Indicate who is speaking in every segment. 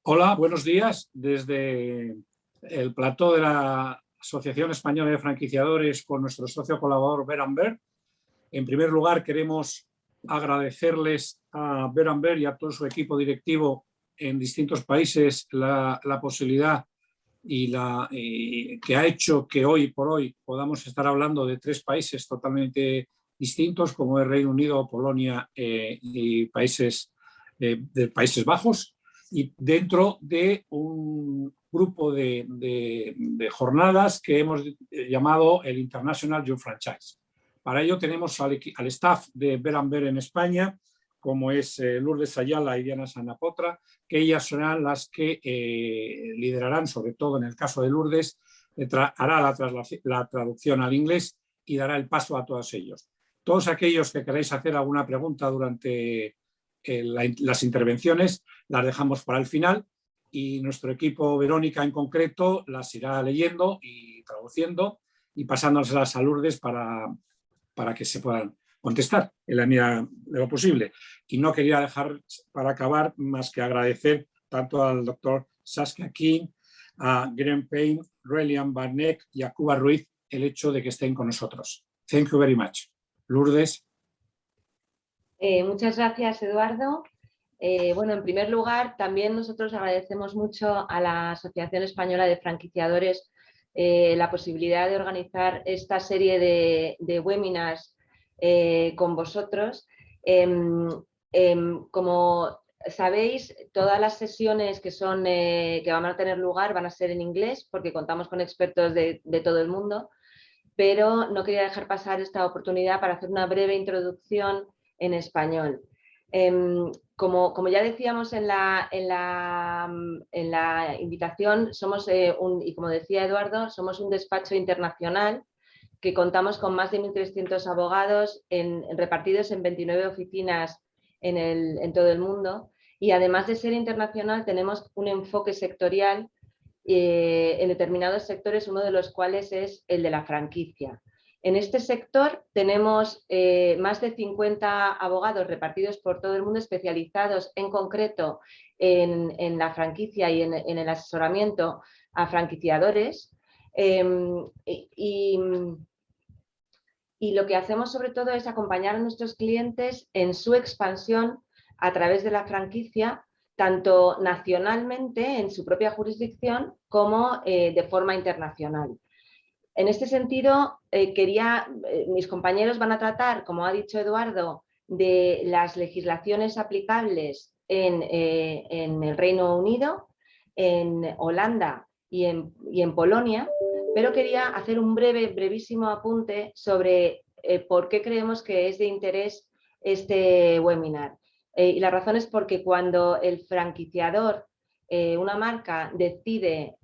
Speaker 1: Hola, buenos días. Desde el plató de la Asociación Española de Franquiciadores con nuestro socio colaborador Bird&Bird. En primer lugar, queremos agradecerles a Bird&Bird y a todo su equipo directivo en distintos países la posibilidad que ha hecho que hoy por hoy podamos estar hablando de tres países totalmente distintos, como es Reino Unido, Polonia y Países Bajos, y dentro de un grupo de jornadas que hemos llamado el International Franchise. Para ello tenemos al staff de Bird&Bird en España, como es Lourdes, Ayala y Diana Sanapotra, que ellas serán las que liderarán, sobre todo en el caso de Lourdes, hará la traducción al inglés y dará el paso a todos ellos. Todos aquellos que queráis hacer alguna pregunta durante las intervenciones las dejamos para el final y nuestro equipo, Verónica en concreto, las irá leyendo y traduciendo y pasándoselas a Lourdes para que se puedan contestar en la medida de lo posible. Y no quería dejar para acabar más que agradecer tanto al doctor Saskia King, a Graeme Payne, Roelien y a Kuba el hecho de que estén con nosotros. Thank you very much. Lourdes.
Speaker 2: Muchas gracias, Eduardo. Bueno, en primer lugar, también nosotros agradecemos mucho a la Asociación Española de Franquiciadores la posibilidad de organizar esta serie de webinars con vosotros. Como sabéis, todas las sesiones que van a tener lugar van a ser en inglés porque contamos con expertos de todo el mundo, pero no quería dejar pasar esta oportunidad para hacer una breve introducción en español. Como ya decíamos en la invitación, somos y como decía Eduardo, somos un despacho internacional que contamos con más de 1.300 abogados repartidos en 29 oficinas en todo el mundo, y además de ser internacional tenemos un enfoque sectorial en determinados sectores, uno de los cuales es el de la franquicia. En este sector tenemos más de 50 abogados repartidos por todo el mundo, especializados en concreto en la franquicia y en el asesoramiento a franquiciadores. Y lo que hacemos sobre todo es acompañar a nuestros clientes en su expansión a través de la franquicia, tanto nacionalmente en su propia jurisdicción como de forma internacional. En este sentido, mis compañeros van a tratar, como ha dicho Eduardo, de las legislaciones aplicables en el Reino Unido, en Holanda y en Polonia, pero quería hacer un brevísimo apunte sobre por qué creemos que es de interés este webinar. Y la razón es porque cuando el franquiciador, una marca, decide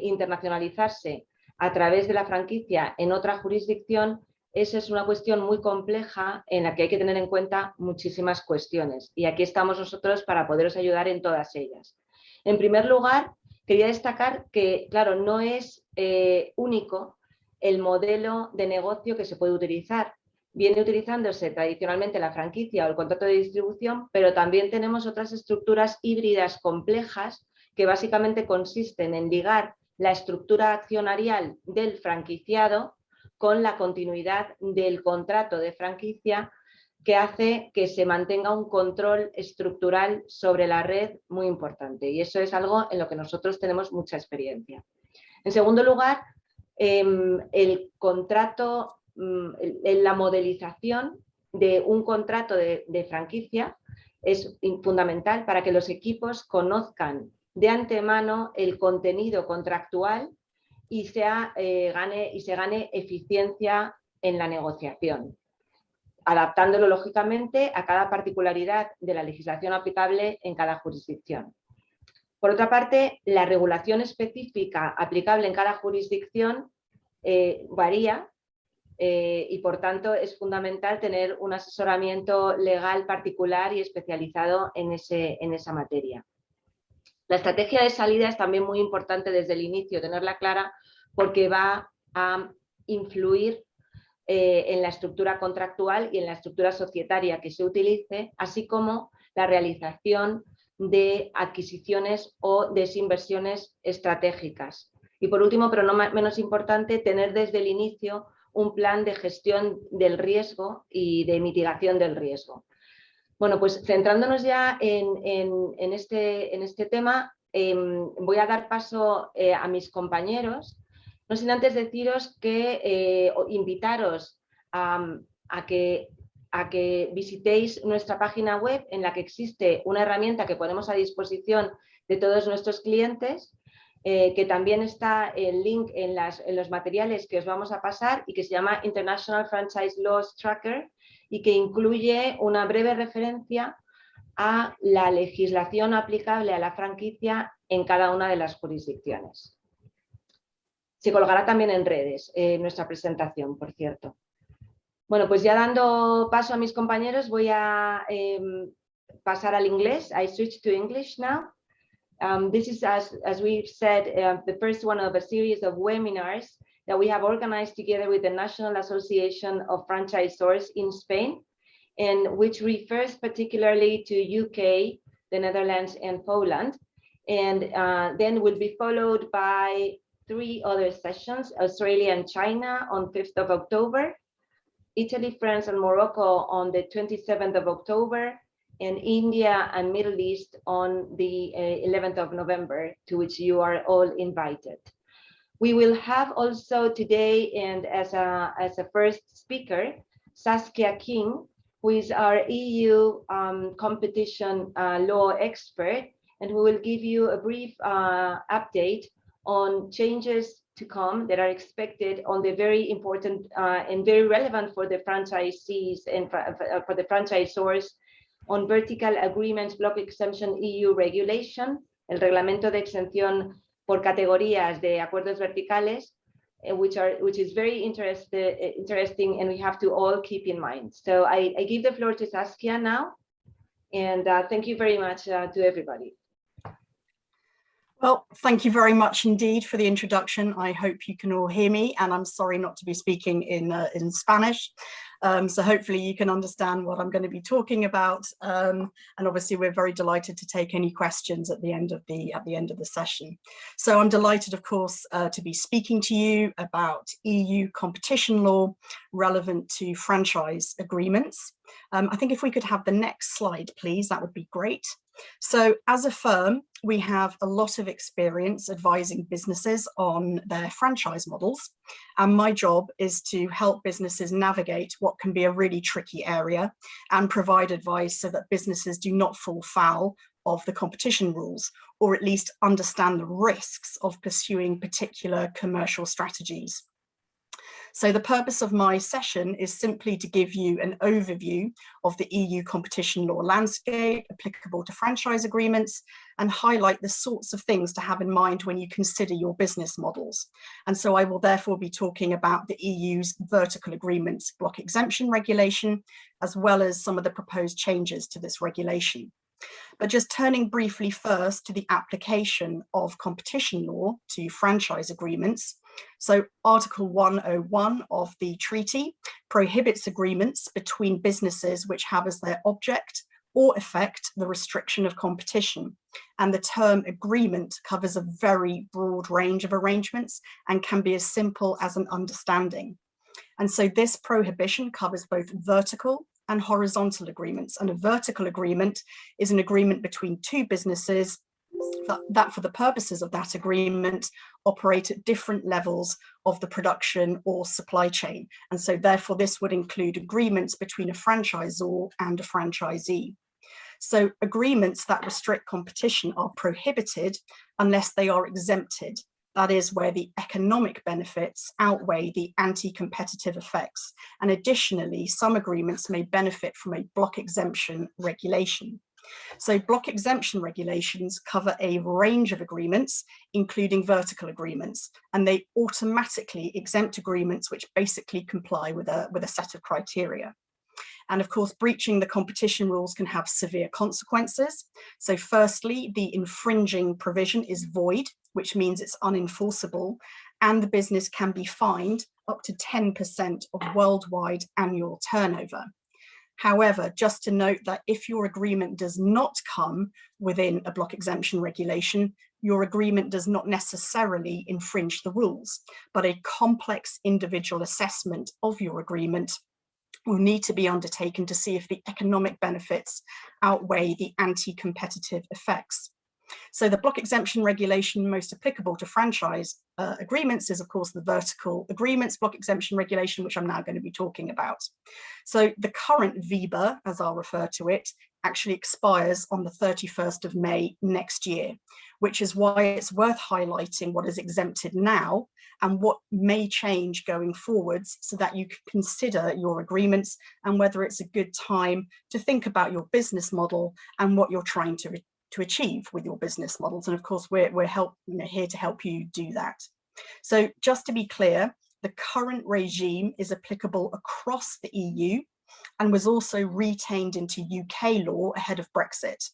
Speaker 2: internacionalizarse a través de la franquicia en otra jurisdicción, esa es una cuestión muy compleja en la que hay que tener en cuenta muchísimas cuestiones. Y aquí estamos nosotros para poderos ayudar en todas ellas. En primer lugar, quería destacar que, claro, no es único el modelo de negocio que se puede utilizar. Viene utilizándose tradicionalmente la franquicia o el contrato de distribución, pero también tenemos otras estructuras híbridas complejas que básicamente consisten en ligar la estructura accionarial del franquiciado con la continuidad del contrato de franquicia, que hace que se mantenga un control estructural sobre la red muy importante, y eso es algo en lo que nosotros tenemos mucha experiencia. En segundo lugar, el contrato, la modelización de un contrato de franquicia es fundamental para que los equipos conozcan de antemano el contenido contractual y se gane eficiencia en la negociación, adaptándolo lógicamente a cada particularidad de la legislación aplicable en cada jurisdicción. Por otra parte, la regulación específica aplicable en cada jurisdicción varía y por tanto es fundamental tener un asesoramiento legal particular y especializado en esa materia. La estrategia de salida es también muy importante desde el inicio, tenerla clara, porque va a influir en la estructura contractual y en la estructura societaria que se utilice, así como la realización de adquisiciones o desinversiones estratégicas. Y por último, pero no menos importante, tener desde el inicio un plan de gestión del riesgo y de mitigación del riesgo. Bueno, pues centrándonos ya en este tema, voy a dar paso a mis compañeros, no sin antes deciros que invitaros a que visitéis nuestra página web, en la que existe una herramienta que ponemos a disposición de todos nuestros clientes, que también está el link en los materiales que os vamos a pasar y que se llama International Franchise Laws Tracker, y que incluye una breve referencia a la legislación aplicable a la franquicia en cada una de las jurisdicciones. Se colgará también en redes nuestra presentación, por cierto. Bueno, pues ya dando paso a mis compañeros, voy a pasar al inglés. I switch to English now. This is, as we've said, the first one of a series of webinars that we have organized together with the National Association of Franchisors in Spain, and which refers particularly to UK, the Netherlands, and Poland. And then will be followed by 3 other sessions: Australia and China on 5th of October, Italy, France, and Morocco on the 27th of October, and India and Middle East on the 11th of November, to which you are all invited. We will have also today, and as a first speaker, Saskia King, who is our EU competition law expert, and who will give you a brief update on changes to come that are expected on the very important and very relevant for the franchisees and for the franchisors on vertical agreements block exemption EU regulation, el reglamento de exención por categorías de acuerdos verticales, which is very interesting, and we have to all keep in mind. So I give the floor to Saskia now, and thank you very much to everybody.
Speaker 3: Well, thank you very much indeed for the introduction. I hope you can all hear me, and I'm sorry not to be speaking in Spanish. So hopefully you can understand what I'm going to be talking about. And obviously we're very delighted to take any questions at the end of the session. So I'm delighted, of course, to be speaking to you about EU competition law relevant to franchise agreements. I think if we could have the next slide, please, that would be great. So as a firm, we have a lot of experience advising businesses on their franchise models. And my job is to help businesses navigate what can be a really tricky area and provide advice so that businesses do not fall foul of the competition rules, or at least understand the risks of pursuing particular commercial strategies. So the purpose of my session is simply to give you an overview of the EU competition law landscape applicable to franchise agreements and highlight the sorts of things to have in mind when you consider your business models. And so I will therefore be talking about the EU's vertical agreements block exemption regulation, as well as some of the proposed changes to this regulation. But just turning briefly first to the application of competition law to franchise agreements. So Article 101 of the treaty prohibits agreements between businesses which have as their object or effect the restriction of competition. And the term agreement covers a very broad range of arrangements and can be as simple as an understanding. And so this prohibition covers both vertical and horizontal agreements. And a vertical agreement is an agreement between two businesses that for the purposes of that agreement operate at different levels of the production or supply chain. And so therefore this would include agreements between a franchisor and a franchisee. So agreements that restrict competition are prohibited unless they are exempted. That is where the economic benefits outweigh the anti-competitive effects. And additionally, some agreements may benefit from a block exemption regulation. So block exemption regulations cover a range of agreements, including vertical agreements, and they automatically exempt agreements which basically comply with a set of criteria. And of course, breaching the competition rules can have severe consequences. So firstly, the infringing provision is void, which means it's unenforceable, and the business can be fined up to 10% of worldwide annual turnover. However, just to note that if your agreement does not come within a block exemption regulation, your agreement does not necessarily infringe the rules, but a complex individual assessment of your agreement will need to be undertaken to see if the economic benefits outweigh the anti-competitive effects. So the block exemption regulation most applicable to franchise agreements is, of course, the vertical agreements block exemption regulation, which I'm now going to be talking about. So the current VBA, as I'll refer to it, actually expires on the 31st of May next year, which is why it's worth highlighting what is exempted now and what may change going forwards, so that you can consider your agreements and whether it's a good time to think about your business model and what you're trying to achieve with your business models. And of course, we're here to help you do that. So just to be clear, the current regime is applicable across the EU and was also retained into UK law ahead of Brexit.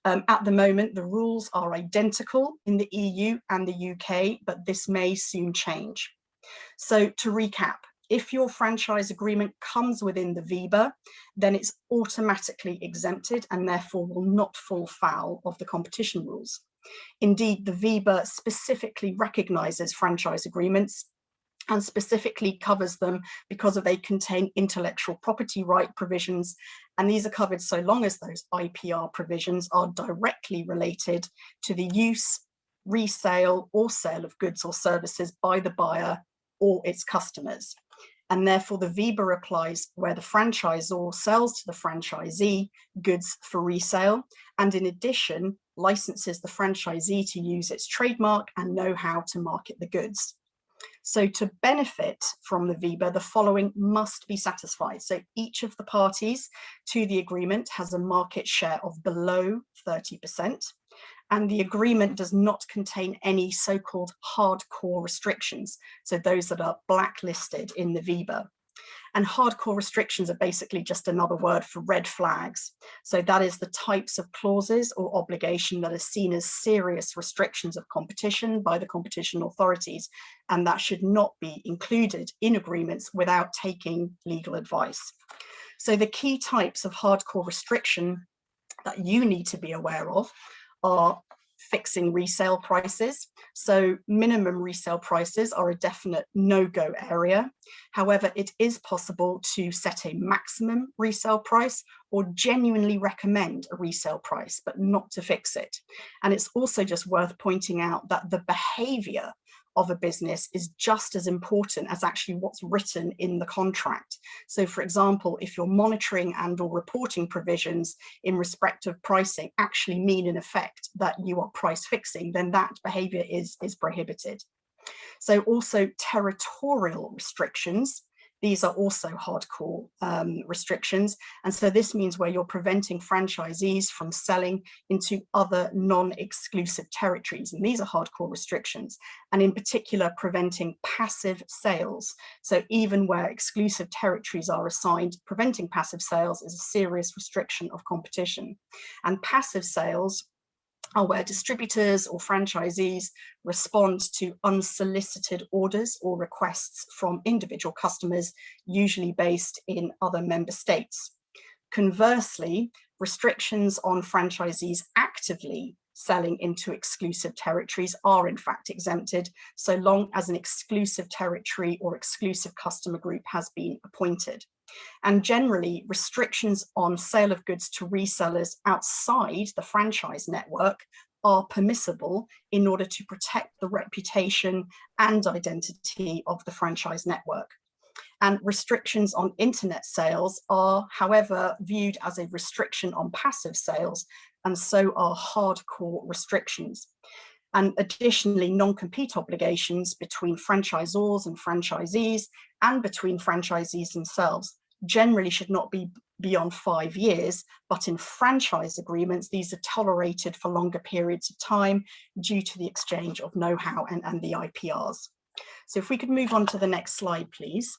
Speaker 3: At the moment, the rules are identical in the EU and the UK, but this may soon change. So to recap, if your franchise agreement comes within the VBA, then it's automatically exempted and therefore will not fall foul of the competition rules. Indeed, the VBA specifically recognises franchise agreements and specifically covers them because they contain intellectual property right provisions, and these are covered so long as those IPR provisions are directly related to the use, resale or sale of goods or services by the buyer or its customers. And therefore the VBA applies where the franchisor sells to the franchisee goods for resale, and in addition licenses the franchisee to use its trademark and know how to market the goods. So to benefit from the VBA, the following must be satisfied. So each of the parties to the agreement has a market share of below 30%. And the agreement does not contain any so-called hardcore restrictions, so those that are blacklisted in the VBA. And hardcore restrictions are basically just another word for red flags. So that is the types of clauses or obligation that are seen as serious restrictions of competition by the competition authorities, and that should not be included in agreements without taking legal advice. So the key types of hardcore restriction that you need to be aware of are fixing resale prices. So minimum resale prices are a definite no-go area. However, it is possible to set a maximum resale price or genuinely recommend a resale price, but not to fix it. And it's also just worth pointing out that the behavior of a business is just as important as actually what's written in the contract. So for example, if your monitoring and or reporting provisions in respect of pricing actually mean in effect that you are price fixing, then that behavior is prohibited. So also territorial restrictions. These are also hardcore restrictions. And so this means where you're preventing franchisees from selling into other non-exclusive territories. And these are hardcore restrictions. And in particular, preventing passive sales. So even where exclusive territories are assigned, preventing passive sales is a serious restriction of competition. And passive sales are where distributors or franchisees respond to unsolicited orders or requests from individual customers, usually based in other member states. Conversely, restrictions on franchisees actively selling into exclusive territories are in fact exempted, so long as an exclusive territory or exclusive customer group has been appointed. And generally, restrictions on sale of goods to resellers outside the franchise network are permissible in order to protect the reputation and identity of the franchise network. And restrictions on internet sales are, however, viewed as a restriction on passive sales, and so are hardcore restrictions. And additionally, non-compete obligations between franchisors and franchisees and between franchisees themselves generally should not be beyond 5 years, but in franchise agreements, these are tolerated for longer periods of time due to the exchange of know-how and the IPRs. So if we could move on to the next slide, please.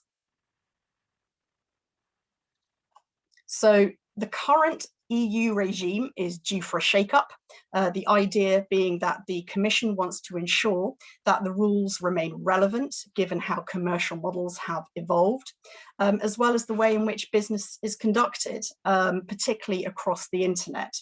Speaker 3: So the current EU regime is due for a shake-up, the idea being that the Commission wants to ensure that the rules remain relevant given how commercial models have evolved, as well as the way in which business is conducted, particularly across the internet.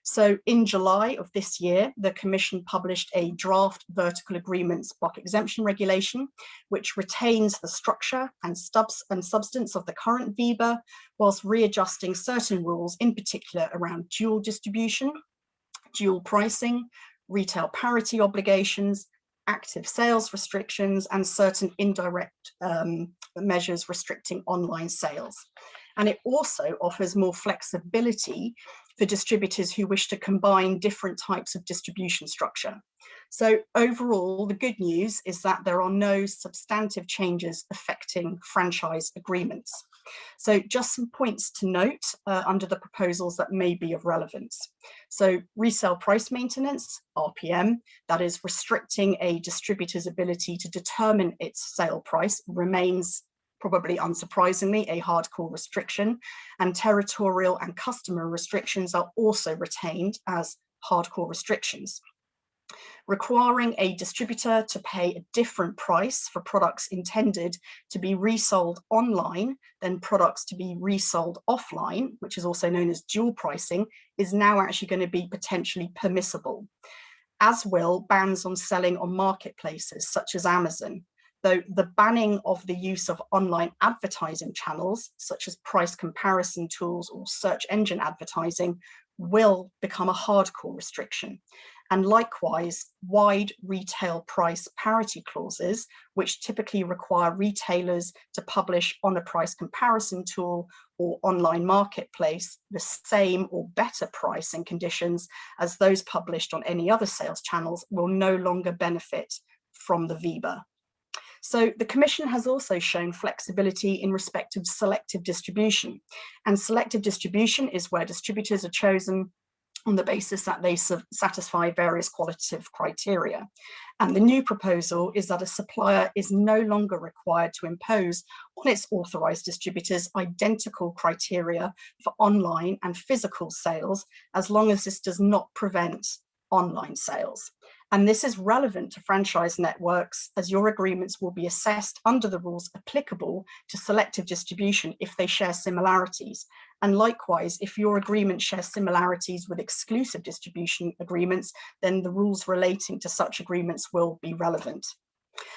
Speaker 3: So in July of this year, the Commission published a draft vertical agreements block exemption regulation, which retains the structure and substance of the current VIBA, whilst readjusting certain rules, in particular around dual distribution, dual pricing, retail parity obligations, active sales restrictions, and certain indirect measures restricting online sales. And it also offers more flexibility for distributors who wish to combine different types of distribution structure. So overall, the good news is that there are no substantive changes affecting franchise agreements. So just some points to note under the proposals that may be of relevance. So resale price maintenance, RPM, that is restricting a distributor's ability to determine its sale price, remains probably unsurprisingly a hardcore restriction, and territorial and customer restrictions are also retained as hardcore restrictions. Requiring a distributor to pay a different price for products intended to be resold online than products to be resold offline, which is also known as dual pricing, is now actually going to be potentially permissible, as will bans on selling on marketplaces such as Amazon, though the banning of the use of online advertising channels, such as price comparison tools or search engine advertising, will become a hardcore restriction. And likewise, wide retail price parity clauses, which typically require retailers to publish on a price comparison tool or online marketplace the same or better price and conditions as those published on any other sales channels, will no longer benefit from the VIBA. So the Commission has also shown flexibility in respect of selective distribution. And selective distribution is where distributors are chosen on the basis that they satisfy various qualitative criteria. And the new proposal is that a supplier is no longer required to impose on its authorised distributors identical criteria for online and physical sales, as long as this does not prevent online sales. And this is relevant to franchise networks, as your agreements will be assessed under the rules applicable to selective distribution if they share similarities. And likewise, if your agreement shares similarities with exclusive distribution agreements, then the rules relating to such agreements will be relevant.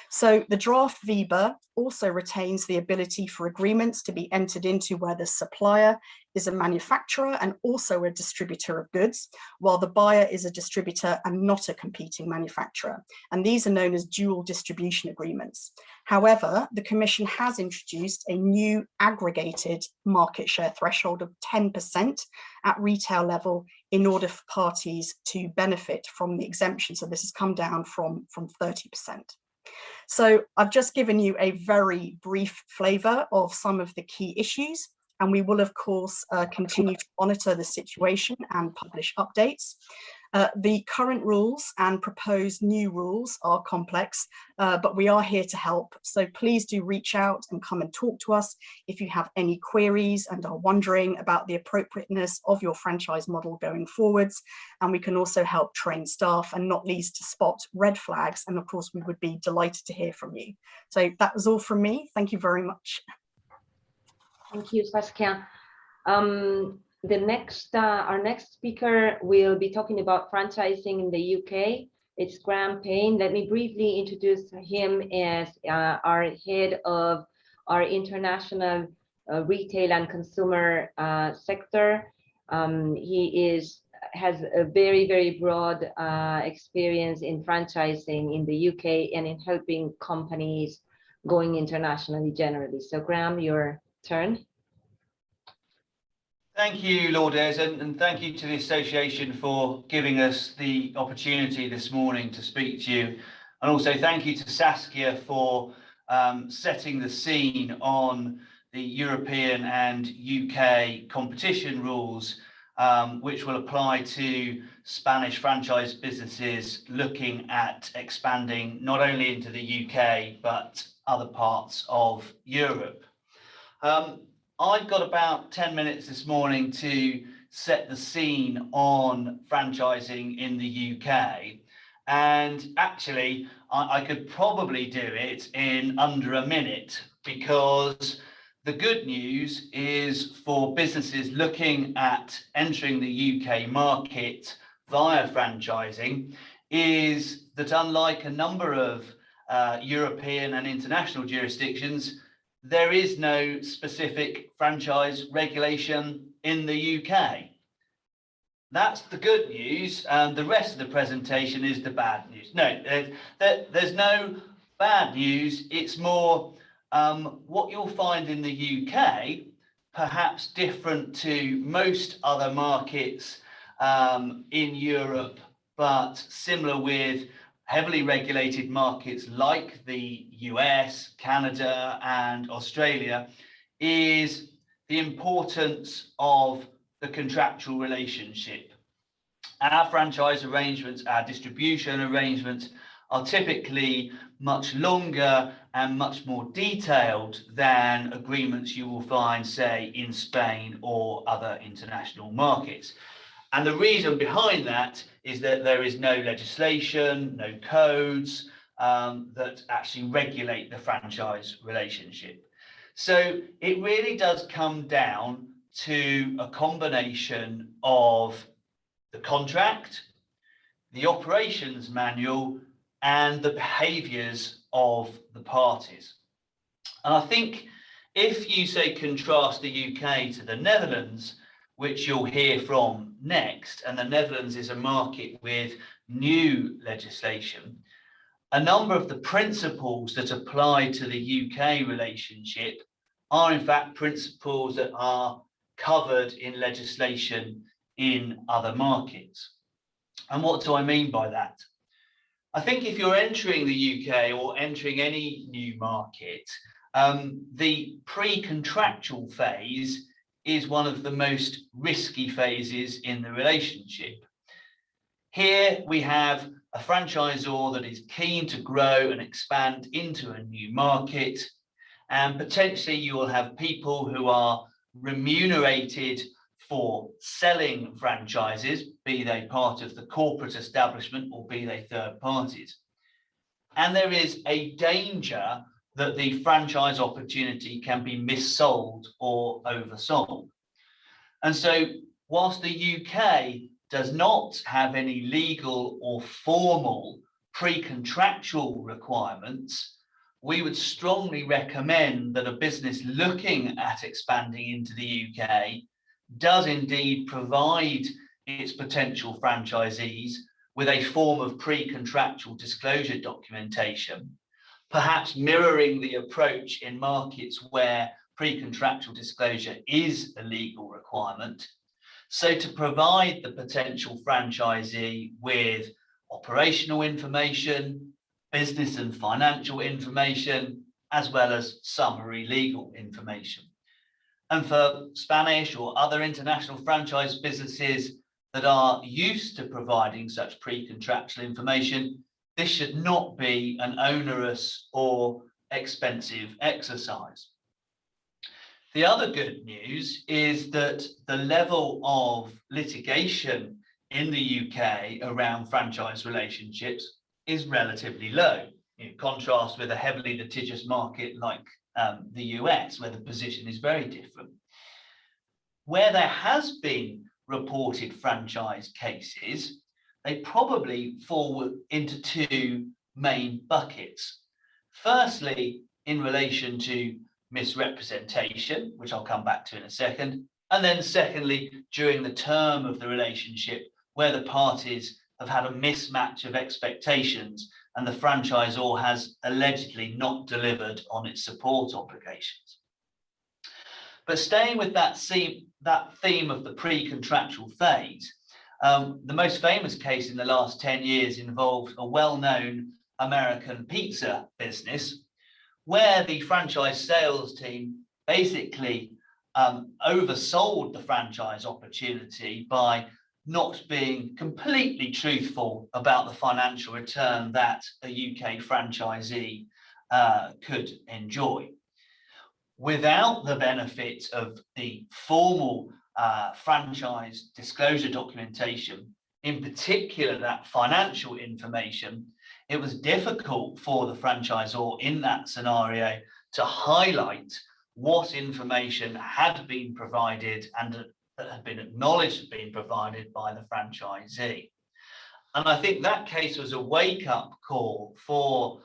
Speaker 3: So the draft VIBA also retains the ability for agreements to be entered into where the supplier is a manufacturer and also a distributor of goods, while the buyer is a distributor and not a competing manufacturer. And these are known as dual distribution agreements. However, the Commission has introduced a new aggregated market share threshold of 10% at retail level in order for parties to benefit from the exemption. So this has come down from 30%. So I've just given you a very brief flavour of some of the key issues, and we will of course continue to monitor the situation and publish updates. The current rules and proposed new rules are complex, but we are here to help. So please do reach out and come and talk to us if you have any queries and are wondering about the appropriateness of your franchise model going forwards. And we can also help train staff and not least to spot red flags. And of course, we would be delighted to hear from you. So that was all from me. Thank you very much.
Speaker 2: Thank you, Saskia. Our next speaker will be talking about franchising in the UK. It's Graeme Payne. Let me briefly introduce him as our head of our international retail and consumer sector. He has a very, very broad experience in franchising in the UK and in helping companies going internationally generally. So Graeme, your turn.
Speaker 4: Thank you, Lourdes, and thank you to the association for giving us the opportunity this morning to speak to you. And also thank you to Saskia for setting the scene on the European and UK competition rules, which will apply to Spanish franchise businesses looking at expanding not only into the UK, but other parts of Europe. I've got about 10 minutes this morning to set the scene on franchising in the UK. And actually, I could probably do it in under a minute, because the good news is for businesses looking at entering the UK market via franchising is that, unlike a number of European and international jurisdictions, there is no specific franchise regulation in the UK. That's the good news, and the rest of the presentation is the bad news. No, there's no bad news. It's more what you'll find in the UK, perhaps different to most other markets in Europe, but similar with heavily regulated markets like the US, Canada, and Australia, is the importance of the contractual relationship. Our franchise arrangements, our distribution arrangements are typically much longer and much more detailed than agreements you will find, say, in Spain or other international markets. And the reason behind that is that there is no legislation, no codes that actually regulate the franchise relationship. So it really does come down to a combination of the contract, the operations manual, and the behaviours of the parties. And I think if you say contrast the UK to the Netherlands, which you'll hear from next, and the Netherlands is a market with new legislation, a number of the principles that apply to the UK relationship are in fact principles that are covered in legislation in other markets. And what do I mean by that? I think if you're entering the UK or entering any new market, the pre-contractual phase is one of the most risky phases in the relationship. Here we have a franchisor that is keen to grow and expand into a new market, and potentially you will have people who are remunerated for selling franchises, be they part of the corporate establishment or be they third parties. And there is a danger that the franchise opportunity can be missold or oversold. And so whilst the UK does not have any legal or formal pre-contractual requirements, we would strongly recommend that a business looking at expanding into the UK does indeed provide its potential franchisees with a form of pre-contractual disclosure documentation, perhaps mirroring the approach in markets where pre-contractual disclosure is a legal requirement. So to provide the potential franchisee with operational information, business and financial information, as well as summary legal information. And for Spanish or other international franchise businesses that are used to providing such pre-contractual information, this should not be an onerous or expensive exercise. The other good news is that the level of litigation in the UK around franchise relationships is relatively low, in contrast with a heavily litigious market like the US, where the position is very different. Where there has been reported franchise cases, they probably fall into two main buckets. Firstly, in relation to misrepresentation, which I'll come back to in a second, and then secondly, during the term of the relationship, where the parties have had a mismatch of expectations and the franchisor has allegedly not delivered on its support obligations. But staying with that theme of the pre-contractual phase, the most famous case in the last 10 years involved a well-known American pizza business where the franchise sales team basically oversold the franchise opportunity by not being completely truthful about the financial return that a UK franchisee could enjoy. Without the benefit of the formal franchise disclosure documentation, in particular that financial information, it was difficult for the franchisor in that scenario to highlight what information had been provided and that had been acknowledged had been provided by the franchisee. And I think that case was a wake-up call for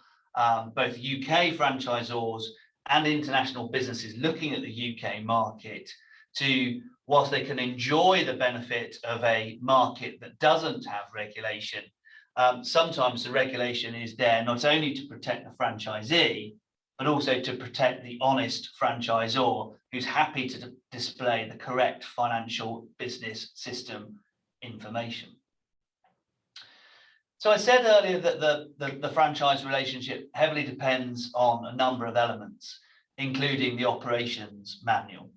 Speaker 4: both UK franchisors and international businesses looking at the UK market to, whilst they can enjoy the benefit of a market that doesn't have regulation, sometimes the regulation is there not only to protect the franchisee, but also to protect the honest franchisor who's happy to display the correct financial business system information. So I said earlier that the franchise relationship heavily depends on a number of elements, including the operations manual.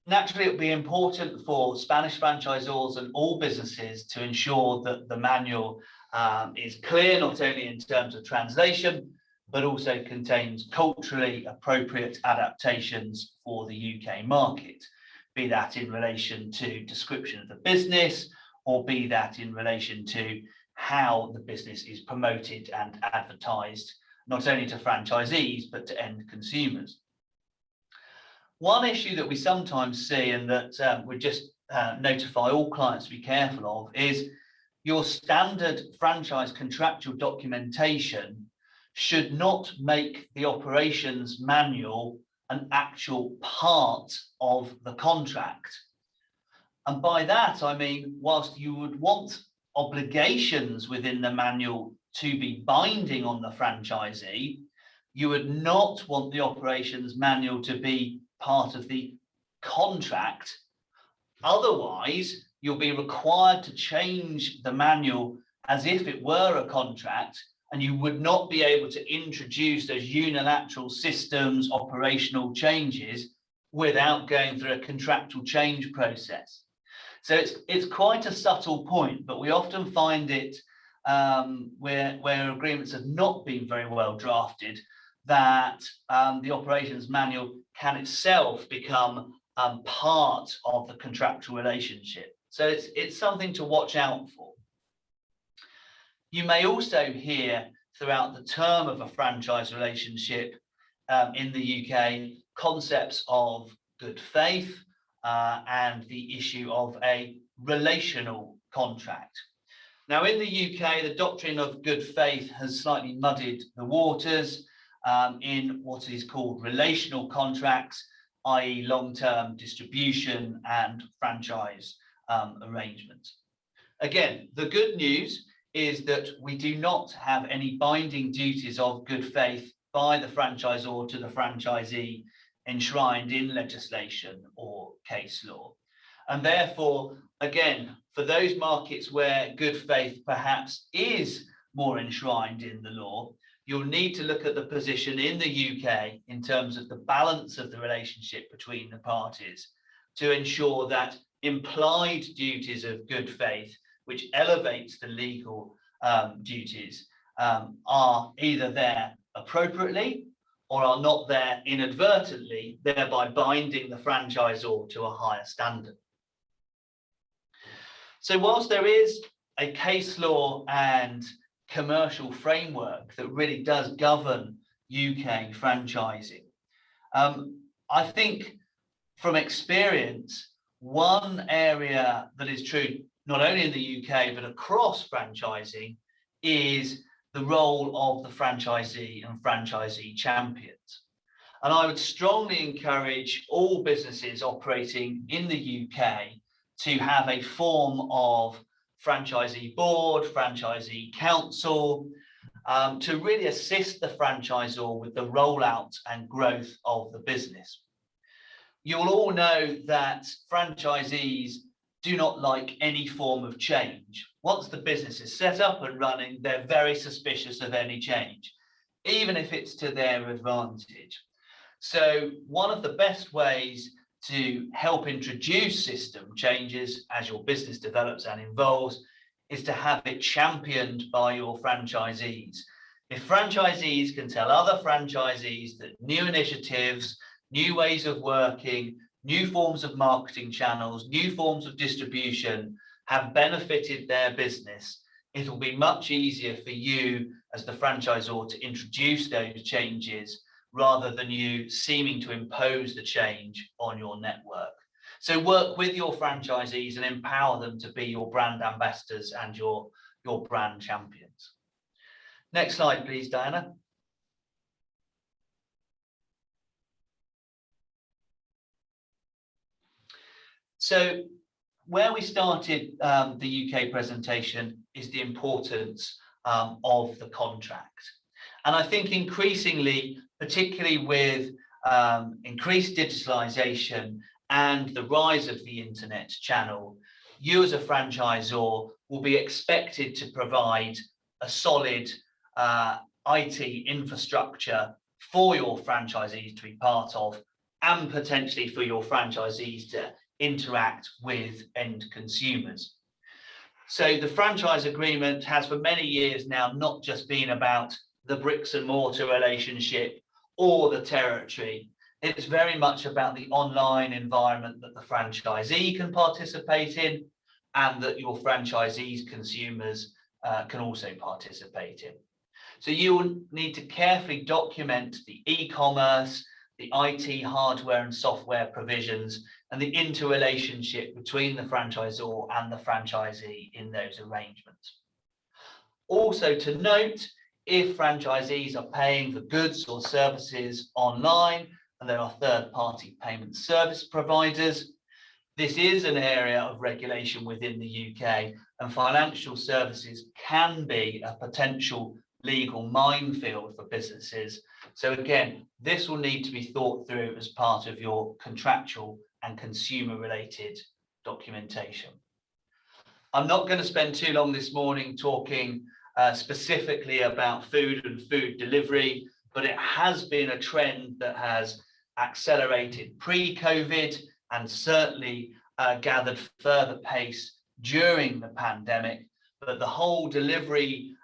Speaker 4: Naturally, it would be important for Spanish franchisors and all businesses to ensure that the manual is clear, not only in terms of translation, but also contains culturally appropriate adaptations for the UK market, be that in relation to description of the business, or be that in relation to how the business is promoted and advertised, not only to franchisees, but to end consumers. One issue that we sometimes see, and that we just notify all clients to be careful of, is your standard franchise contractual documentation should not make the operations manual an actual part of the contract. And by that, I mean, whilst you would want obligations within the manual to be binding on the franchisee, you would not want the operations manual to be part of the contract. Otherwise, you'll be required to change the manual as if it were a contract, and you would not be able to introduce those unilateral systems, operational changes without going through a contractual change process. So it's quite a subtle point, but we often find it where agreements have not been very well drafted, that the operations manual can itself become part of the contractual relationship. So it's something to watch out for. You may also hear throughout the term of a franchise relationship in the UK concepts of good faith, and the issue of a relational contract. Now, in the UK, the doctrine of good faith has slightly muddied the waters in what is called relational contracts, i.e. long-term distribution and franchise arrangements. Again, the good news is that we do not have any binding duties of good faith by the franchisor to the franchisee enshrined in legislation or case law. And therefore, again, for those markets where good faith perhaps is more enshrined in the law, you'll need to look at the position in the UK in terms of the balance of the relationship between the parties to ensure that implied duties of good faith, which elevates the legal duties, are either there appropriately or are not there inadvertently, thereby binding the franchisor to a higher standard. So whilst there is a case law and commercial framework that really does govern UK franchising, I think from experience, one area that is true not only in the UK but across franchising is the role of the franchisee and franchisee champions. And I would strongly encourage all businesses operating in the UK to have a form of franchisee board, franchisee council, to really assist the franchisor with the rollout and growth of the business. You'll all know that franchisees do not like any form of change. Once the business is set up and running, they're very suspicious of any change, even if it's to their advantage. So one of the best ways to help introduce system changes as your business develops and evolves is to have it championed by your franchisees. If franchisees can tell other franchisees that new initiatives, new ways of working, new forms of marketing channels, new forms of distribution have benefited their business, it will be much easier for you as the franchisor to introduce those changes rather than you seeming to impose the change on your network. So work with your franchisees and empower them to be your brand ambassadors and your brand champions. Next slide, please, Diana. So where we started the UK presentation is the importance of the contract. And I think increasingly, particularly with increased digitalization and the rise of the internet channel, you as a franchisor will be expected to provide a solid IT infrastructure for your franchisees to be part of, and potentially for your franchisees to interact with end consumers. So the franchise agreement has for many years now not just been about the bricks and mortar relationship or the territory. It's very much about the online environment that the franchisee can participate in and that your franchisees' consumers can also participate in. So you will need to carefully document the e-commerce, the IT hardware and software provisions, and the interrelationship between the franchisor and the franchisee in those arrangements. Also to note, if franchisees are paying for goods or services online and there are third-party payment service providers, this is an area of regulation within the UK, and financial services can be a potential legal minefield for businesses. So again, this will need to be thought through as part of your contractual and consumer-related documentation. I'm not going to spend too long this morning talking specifically about food and food delivery, but it has been a trend that has accelerated pre-COVID and certainly gathered further pace during the pandemic. But the whole delivery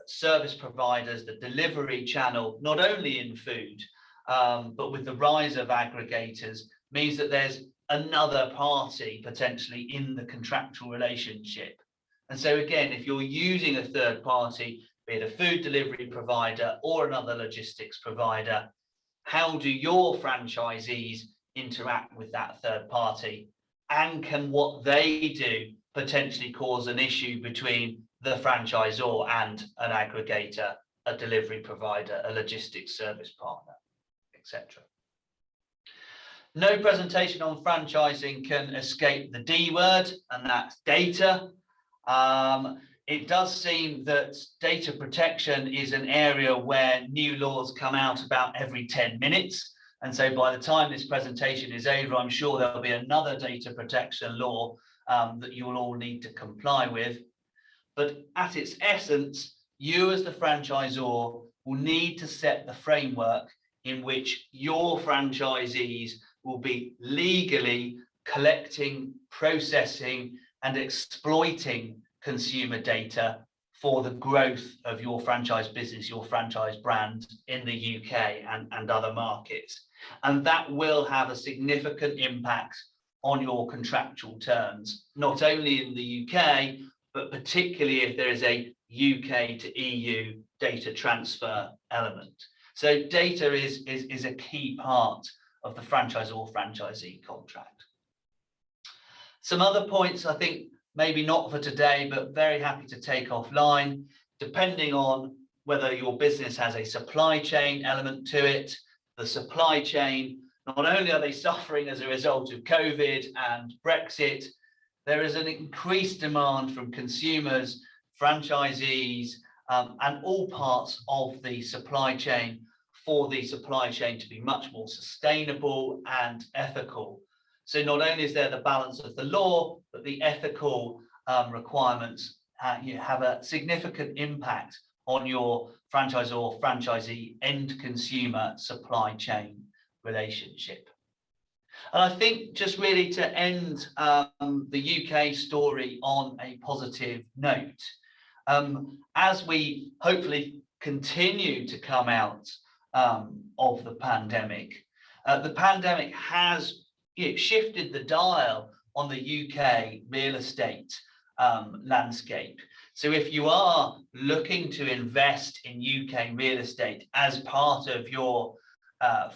Speaker 4: service providers, the delivery channel, not only in food, but with the rise of aggregators, means that there's another party potentially in the contractual relationship. And so again, if you're using a third party, be it a food delivery provider or another logistics provider, how do your franchisees interact with that third party? And can what they do potentially cause an issue between the franchisor and an aggregator, a delivery provider, a logistics service partner, etc. No presentation on franchising can escape the D word, and that's data. It does seem that data protection is an area where new laws come out about every 10 minutes. And so by the time this presentation is over, I'm sure there'll be another data protection law that you will all need to comply with. But at its essence, you as the franchisor will need to set the framework in which your franchisees will be legally collecting, processing, and exploiting consumer data for the growth of your franchise business, your franchise brand in the UK and other markets. And that will have a significant impact on your contractual terms, not only in the UK, but particularly if there is a UK to EU data transfer element. So data is a key part of the franchisor-franchisee contract. Some other points, I think, maybe not for today, but very happy to take offline, depending on whether your business has a supply chain element to it. The supply chain, not only are they suffering as a result of COVID and Brexit, there is an increased demand from consumers, franchisees, and all parts of the supply chain for the supply chain to be much more sustainable and ethical. So not only is there the balance of the law, but the ethical requirements have a significant impact on your franchisor, franchisee, end consumer supply chain relationship. And I think just really to end the UK story on a positive note, as we hopefully continue to come out of the pandemic has shifted the dial on the UK real estate landscape. So if you are looking to invest in UK real estate as part of your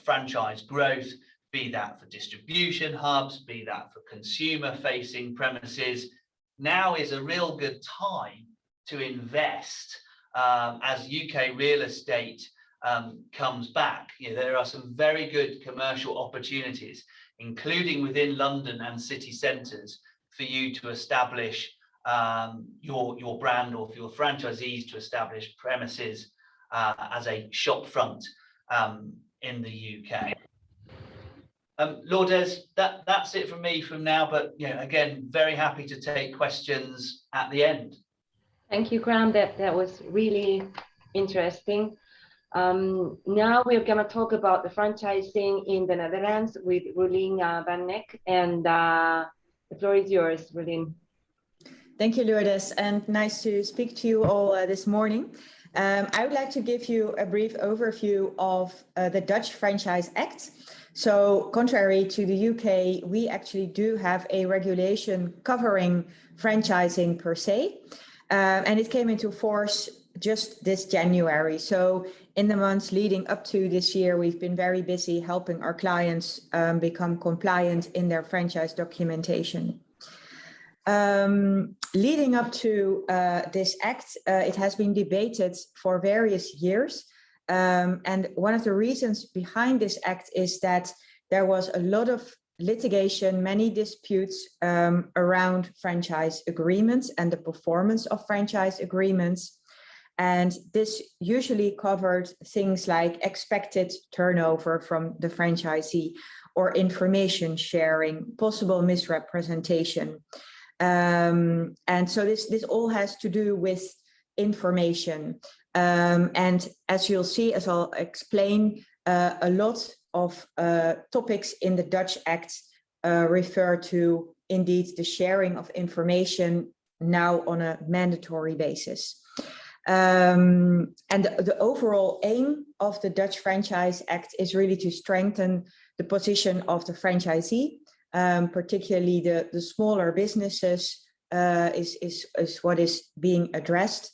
Speaker 4: franchise growth, be that for distribution hubs, be that for consumer-facing premises, now is a real good time to invest as UK real estate comes back. There are some very good commercial opportunities, including within London and city centres, for you to establish your brand, or for your franchisees to establish premises as a shop front in the UK. Lourdes, that's it from me from now, but again, very happy to take questions at the end.
Speaker 2: Thank you, Graeme. That was really interesting. Now we're going to talk about the franchising in the Netherlands with Roelien van Neck, and the floor is yours, Roelien.
Speaker 5: Thank you, Lourdes, and nice to speak to you all this morning. I would like to give you a brief overview of the Dutch Franchise Act. So contrary to the UK, we actually do have a regulation covering franchising per se, and it came into force just this January. So in the months leading up to this year, we've been very busy helping our clients become compliant in their franchise documentation. Leading up to this act, it has been debated for various years. And one of the reasons behind this act is that there was a lot of litigation, many disputes around franchise agreements and the performance of franchise agreements. And this usually covered things like expected turnover from the franchisee or information sharing, possible misrepresentation. And so this all has to do with information. And as you'll see, as I'll explain, a lot of topics in the Dutch Act refer to indeed the sharing of information now on a mandatory basis. And the overall aim of the Dutch Franchise Act is really to strengthen the position of the franchisee, particularly the smaller businesses is what is being addressed,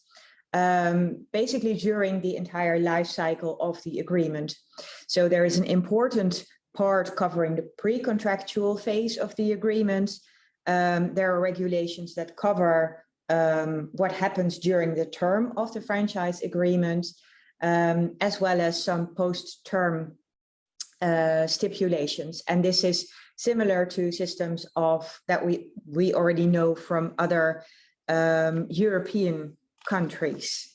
Speaker 5: basically during the entire life cycle of the agreement. So there is an important part covering the pre-contractual phase of the agreement. There are regulations that cover what happens during the term of the franchise agreement, as well as some post-term stipulations. And this is similar to systems that we already know from other European countries.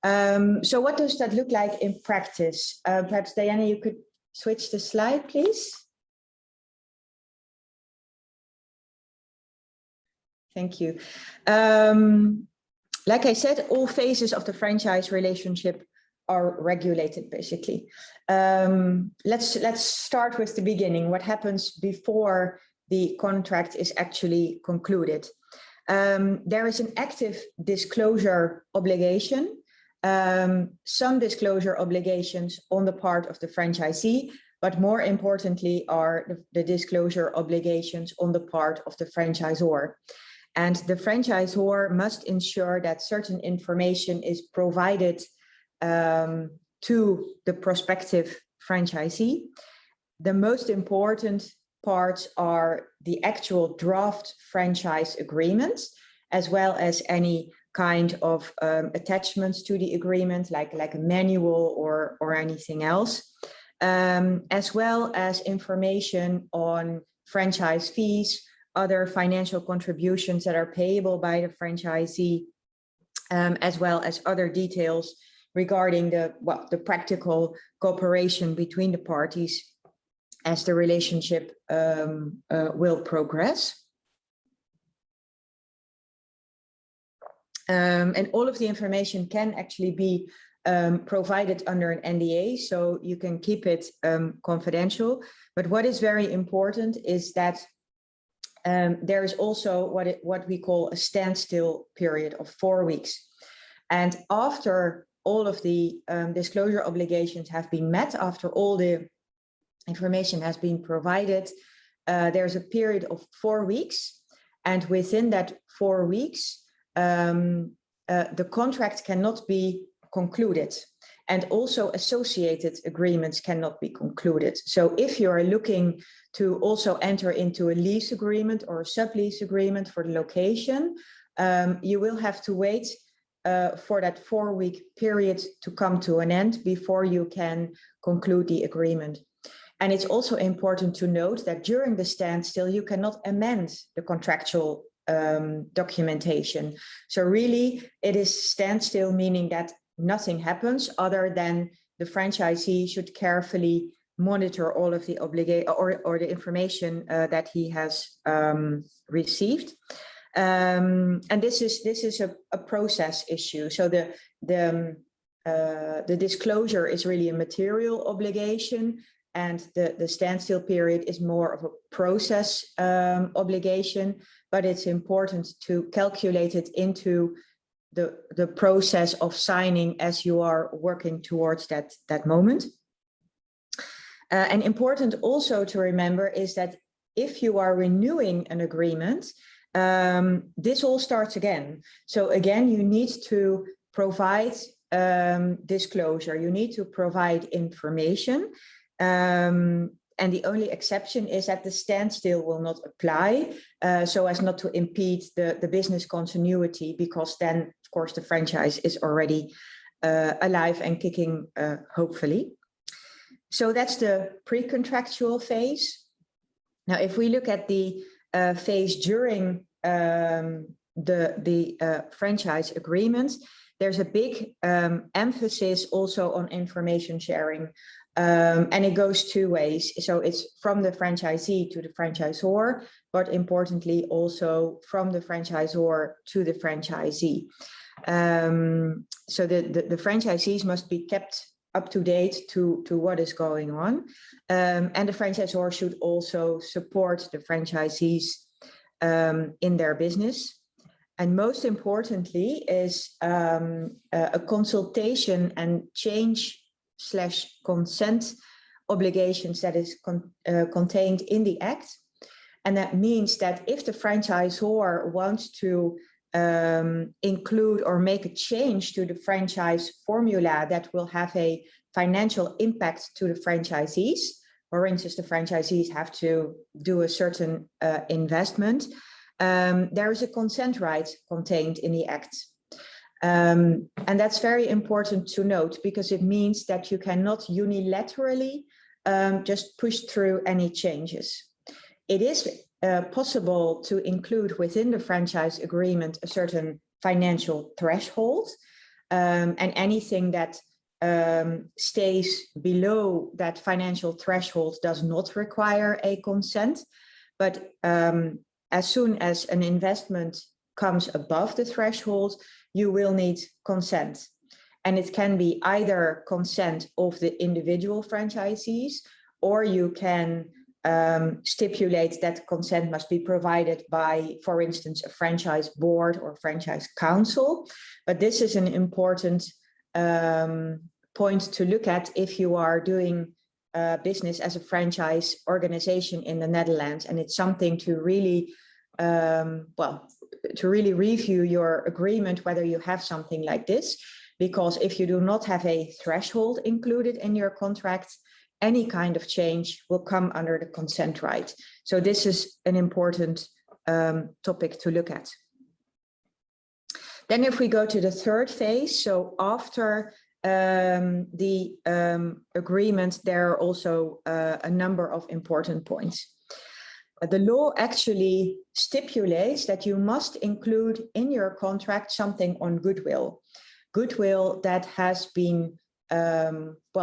Speaker 5: So what does that look like in practice? Perhaps Diana, you could switch the slide, please. Thank you. Like I said, all phases of the franchise relationship are regulated, basically. Let's start with the beginning. What happens before the contract is actually concluded? There is an active disclosure obligation, some disclosure obligations on the part of the franchisee, but more importantly are the disclosure obligations on the part of the franchisor. And the franchisor must ensure that certain information is provided to the prospective franchisee. The most important parts are the actual draft franchise agreement, as well as any kind of attachments to the agreement, like a manual or anything else, as well as information on franchise fees, other financial contributions that are payable by the franchisee, as well as other details regarding the practical cooperation between the parties as the relationship will progress. And all of the information can actually be provided under an NDA, so you can keep it confidential. But what is very important is that there is also what we call a standstill period of 4 weeks. And after all of the disclosure obligations have been met, after all the information has been provided, there's a period of 4 weeks, and within that 4 weeks, the contract cannot be concluded, and also associated agreements cannot be concluded. So if you are looking to also enter into a lease agreement or a sublease agreement for the location, you will have to wait for that 4-week period to come to an end before you can conclude the agreement. And it's also important to note that during the standstill, you cannot amend the contractual documentation. So really, it is standstill, meaning that nothing happens other than the franchisee should carefully monitor all of the or the information that he has received. And this is a process issue. So the disclosure is really a material obligation, and the standstill period is more of a process obligation, but it's important to calculate it into the process of signing as you are working towards that moment. And important also to remember is that if you are renewing an agreement, this all starts again. So again, you need to provide disclosure, you need to provide information. And the only exception is that the standstill will not apply, so as not to impede the business continuity, because then, of course, the franchise is already alive and kicking, hopefully. So that's the pre-contractual phase. Now, if we look at the phase during the franchise agreement, there's a big emphasis also on information sharing. And it goes 2 ways. So it's from the franchisee to the franchisor, but importantly also from the franchisor to the franchisee. So the franchisees must be kept up to date to what is going on. And the franchisor should also support the franchisees in their business. And most importantly is a consultation and change/consent obligations that is contained in the Act. And that means that if the franchisor wants to include or make a change to the franchise formula that will have a financial impact to the franchisees, for instance, the franchisees have to do a certain investment, there is a consent right contained in the Act. And that's very important to note, because it means that you cannot unilaterally just push through any changes. It is possible to include within the franchise agreement a certain financial threshold, and anything that stays below that financial threshold does not require a consent. But as soon as an investment comes above the threshold, you will need consent. And it can be either consent of the individual franchisees, or you can stipulate that consent must be provided by, for instance, a franchise board or franchise council. But this is an important point to look at if you are doing business as a franchise organization in the Netherlands. And it's something to really, to really review your agreement, whether you have something like this, because if you do not have a threshold included in your contract, any kind of change will come under the consent right. So this is an important topic to look at. Then if we go to the third phase, so after the agreement, there are also a number of important points. The law actually stipulates that you must include in your contract something on goodwill. Goodwill that has been,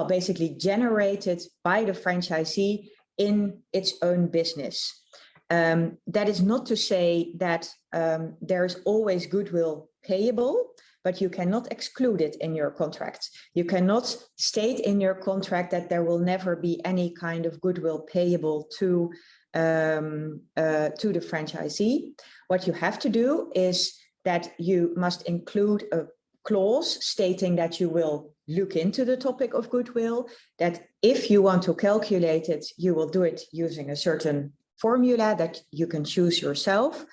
Speaker 5: basically generated by the franchisee in its own business. That is not to say that there is always goodwill payable, but you cannot exclude it in your contract. You cannot state in your contract that there will never be any kind of goodwill payable to the franchisee. What you have to do is that you must include a clause stating that you will look into the topic of goodwill, that if you want to calculate it, you will do it using a certain formula that you can choose yourself.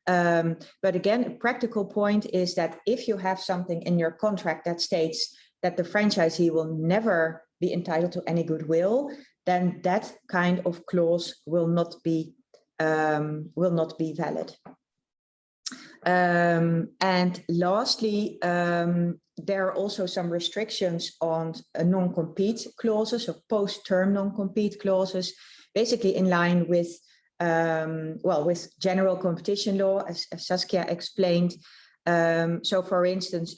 Speaker 5: But again, a practical point is that if you have something in your contract that states that the franchisee will never be entitled to any goodwill, then that kind of clause will not be valid. And lastly, there are also some restrictions on non-compete clauses, or post-term non-compete clauses, basically in line with with general competition law, as Saskia explained. So for instance,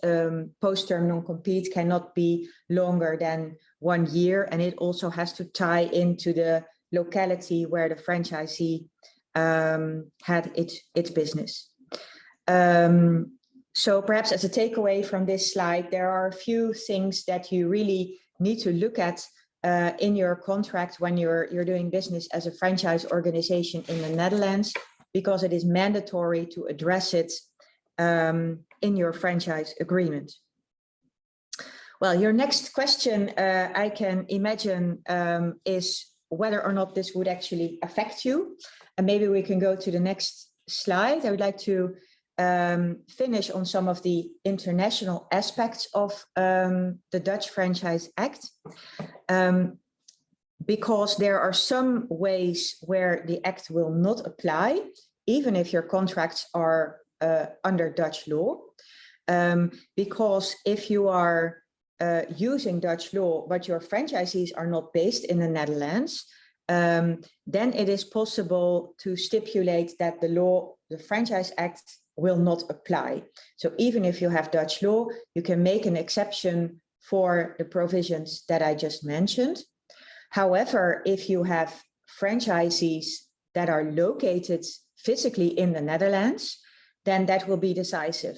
Speaker 5: post-term non-compete cannot be longer than 1 year, and it also has to tie into the locality where the franchisee had its business. So perhaps as a takeaway from this slide, there are a few things that you really need to look at in your contract when you're doing business as a franchise organization in the Netherlands, because it is mandatory to address it in your franchise agreement. Well, your next question, I can imagine, is whether or not this would actually affect you. And maybe we can go to the next slide. I would like to finish on some of the international aspects of the Dutch Franchise Act, because there are some ways where the Act will not apply, even if your contracts are under Dutch law. Because if you are using Dutch law, but your franchisees are not based in the Netherlands, then it is possible to stipulate that the Franchise Act will not apply. So even if you have Dutch law, you can make an exception for the provisions that I just mentioned. However, if you have franchisees that are located physically in the Netherlands, then that will be decisive.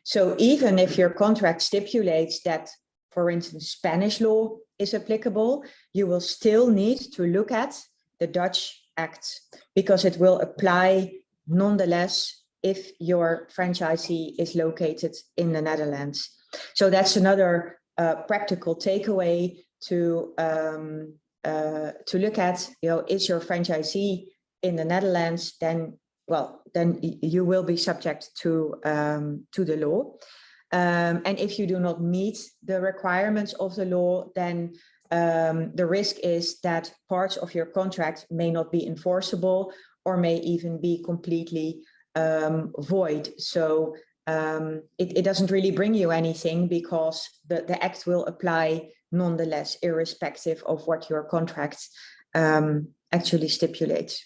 Speaker 5: So even if your contract stipulates that, for instance, Spanish law is applicable, you will still need to look at the Dutch Act, because it will apply nonetheless if your franchisee is located in the Netherlands. So that's another practical takeaway to look at. Is your franchisee in the Netherlands? Then you will be subject to the law. And if you do not meet the requirements of the law, then the risk is that parts of your contract may not be enforceable, or may even be completely void. So it doesn't really bring you anything, because the Act will apply nonetheless, irrespective of what your contract actually stipulates.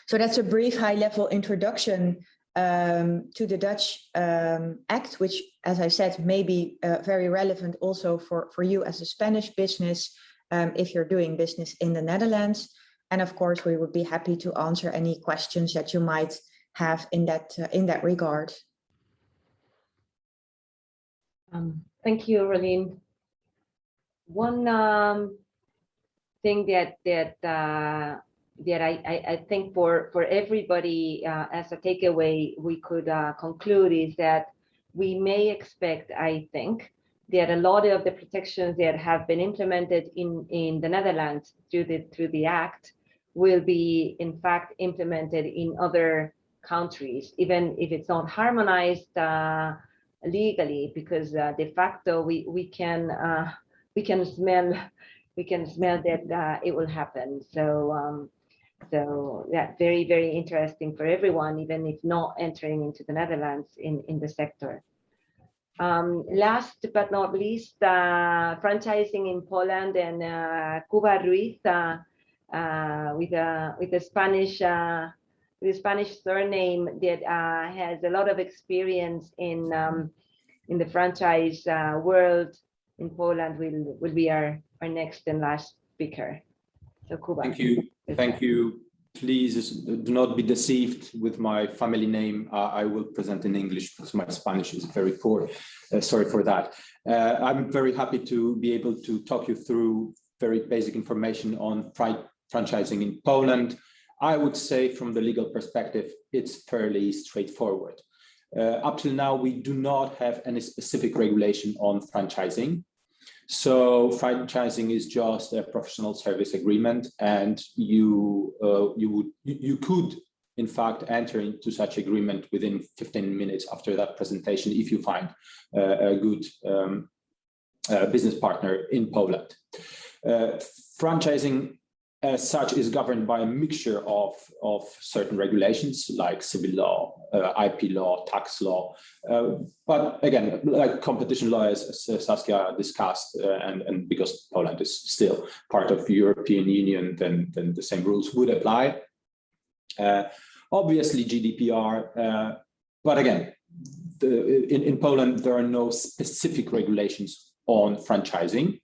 Speaker 5: So that's a brief high-level introduction to the Dutch Act, which, as I said, may be very relevant also for you as a Spanish business if you're doing business in the Netherlands. And of course, we would be happy to answer any questions that you might have in that regard.
Speaker 2: Thank you, Roelien. One thing that I think for everybody as a takeaway we could conclude is that we may expect, I think, that a lot of the protections that have been implemented in the Netherlands through the Act will be in fact implemented in other countries, even if it's not harmonized legally, because de facto we can smell that it will happen. So that's very, very interesting for everyone, even if not entering into the Netherlands in the sector. Last but not least, franchising in Poland, and Kuba Ruiz with a Spanish surname that has a lot of experience in the franchise world in Poland will be our next and last speaker. So Kuba.
Speaker 6: Thank you. Please do not be deceived with my family name. I will present in English because my Spanish is very poor. Sorry for that. I'm very happy to be able to talk you through very basic information on franchising in Poland. I would say from the legal perspective, it's fairly straightforward. Up till now, we do not have any specific regulation on franchising. So franchising is just a professional service agreement, and you could in fact enter into such agreement within 15 minutes after that presentation if you find a good business partner in Poland. Franchising as such is governed by a mixture of certain regulations like civil law, IP law, tax law, but again, like competition law, as Saskia discussed, and because Poland is still part of the European Union, then the same rules would apply. Obviously GDPR, but again, in Poland, there are no specific regulations on franchising,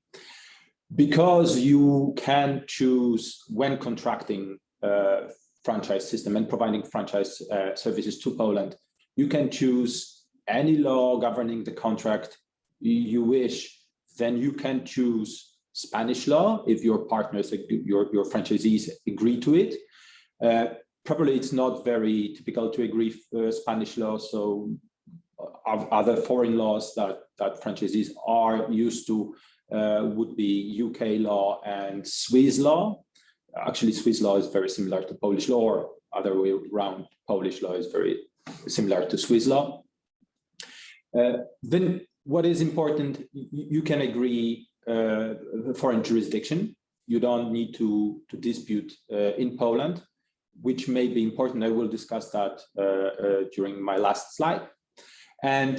Speaker 6: because you can choose when contracting franchise system and providing franchise services to Poland. You can choose any law governing the contract you wish. Then you can choose Spanish law if your partners, your franchisees agree to it. Probably it's not very typical to agree Spanish law, so other foreign laws that franchisees are used to would be UK law and Swiss law. Actually, Swiss law is very similar to Polish law, or other way around, Polish law is very similar to Swiss law. Then what is important, you can agree foreign jurisdiction. You don't need to dispute in Poland, which may be important. I will discuss that during my last slide. And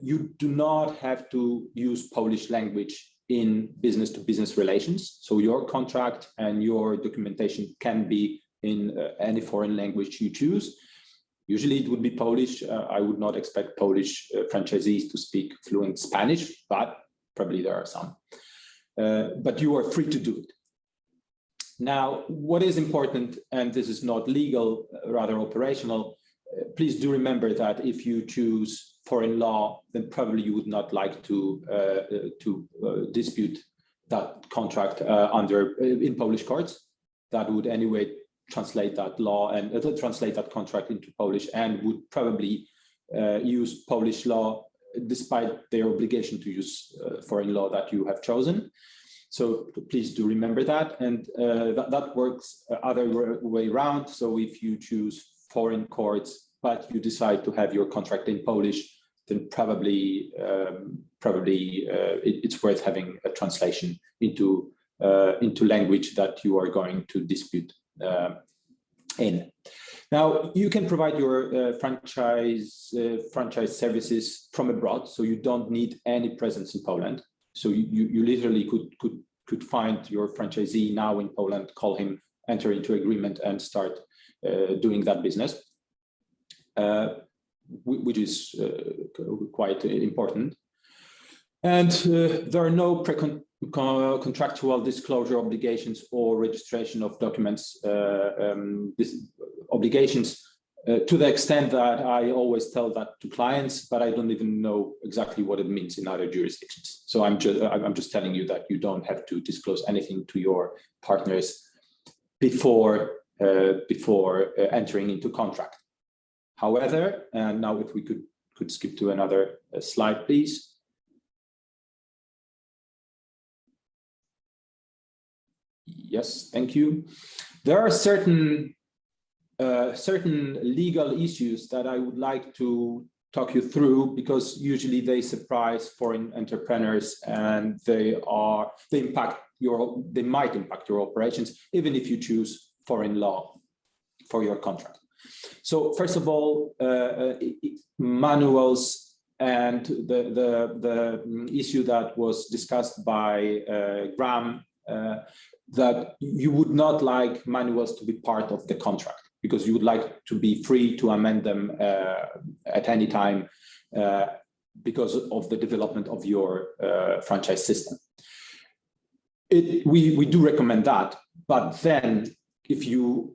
Speaker 6: you do not have to use Polish language in business-to-business relations. So your contract and your documentation can be in any foreign language you choose. Usually it would be Polish. I would not expect Polish franchisees to speak fluent Spanish, but probably there are some. But you are free to do it. Now, what is important, and this is not legal, rather operational, please do remember that if you choose foreign law, then probably you would not like to dispute that contract in Polish courts. That would anyway translate that law and translate that contract into Polish, and would probably use Polish law despite their obligation to use foreign law that you have chosen. So please do remember that, and that works other way around. So if you choose foreign courts, but you decide to have your contract in Polish, then probably it's worth having a translation into language that you are going to dispute in. Now, you can provide your franchise services from abroad, so you don't need any presence in Poland. So you literally could find your franchisee now in Poland, call him, enter into agreement, and start doing that business, which is quite important. And there are no contractual disclosure obligations or registration of documents obligations, to the extent that I always tell that to clients, but I don't even know exactly what it means in other jurisdictions. So I'm just telling you that you don't have to disclose anything to your partners before entering into contract. However, and now if we could skip to another slide, please. Yes, thank you. There are certain legal issues that I would like to talk you through, because usually they surprise foreign entrepreneurs, and they might impact your operations, even if you choose foreign law for your contract. So first of all, manuals, and the issue that was discussed by Graeme, that you would not like manuals to be part of the contract, because you would like to be free to amend them at any time because of the development of your franchise system. We do recommend that, but then if you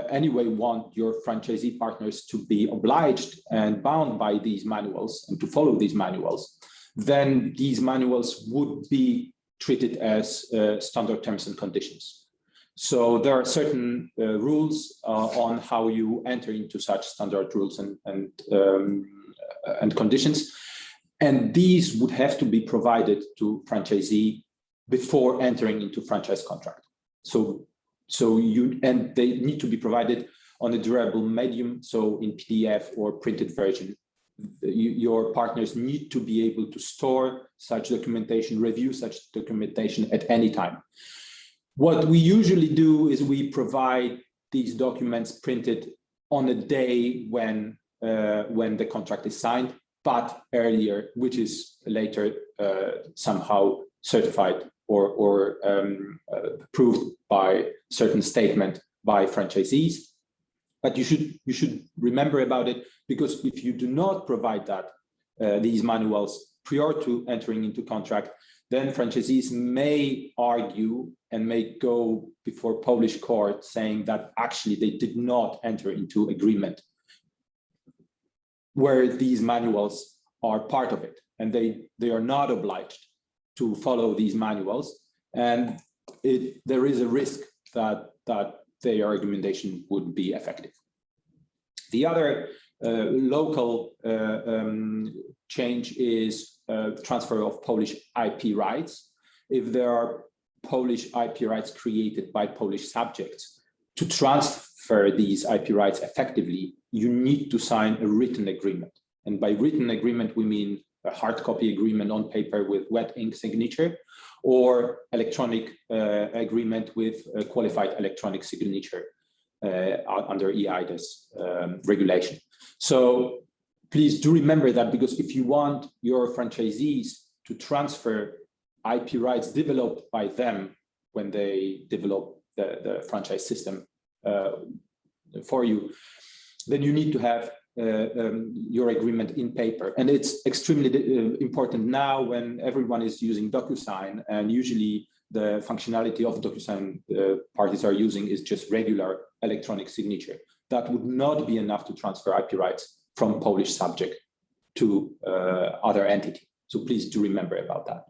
Speaker 6: anyway want your franchisee partners to be obliged and bound by these manuals and to follow these manuals, then these manuals would be treated as standard terms and conditions. So there are certain rules on how you enter into such standard rules and conditions. And these would have to be provided to franchisee before entering into franchise contract. So they need to be provided on a durable medium, so in PDF or printed version. Your partners need to be able to store such documentation, review such documentation at any time. What we usually do is we provide these documents printed on a day when the contract is signed, but earlier, which is later somehow certified or approved by certain statement by franchisees. But you should remember about it, because if you do not provide that these manuals prior to entering into contract, then franchisees may argue and may go before Polish court saying that actually they did not enter into agreement where these manuals are part of it, and they are not obliged to follow these manuals, and there is a risk that their argumentation would be effective. The other local change is transfer of Polish IP rights. If there are Polish IP rights created by Polish subjects, to transfer these IP rights effectively, you need to sign a written agreement. And by written agreement, we mean a hard copy agreement on paper with wet ink signature, or electronic agreement with a qualified electronic signature under EIDAS regulation. So please do remember that, because if you want your franchisees to transfer IP rights developed by them when they develop the franchise system for you, then you need to have your agreement in paper. And it's extremely important now when everyone is using DocuSign, and usually the functionality of DocuSign parties are using is just regular electronic signature. That would not be enough to transfer IP rights from Polish subject to other entity. So please do remember about that.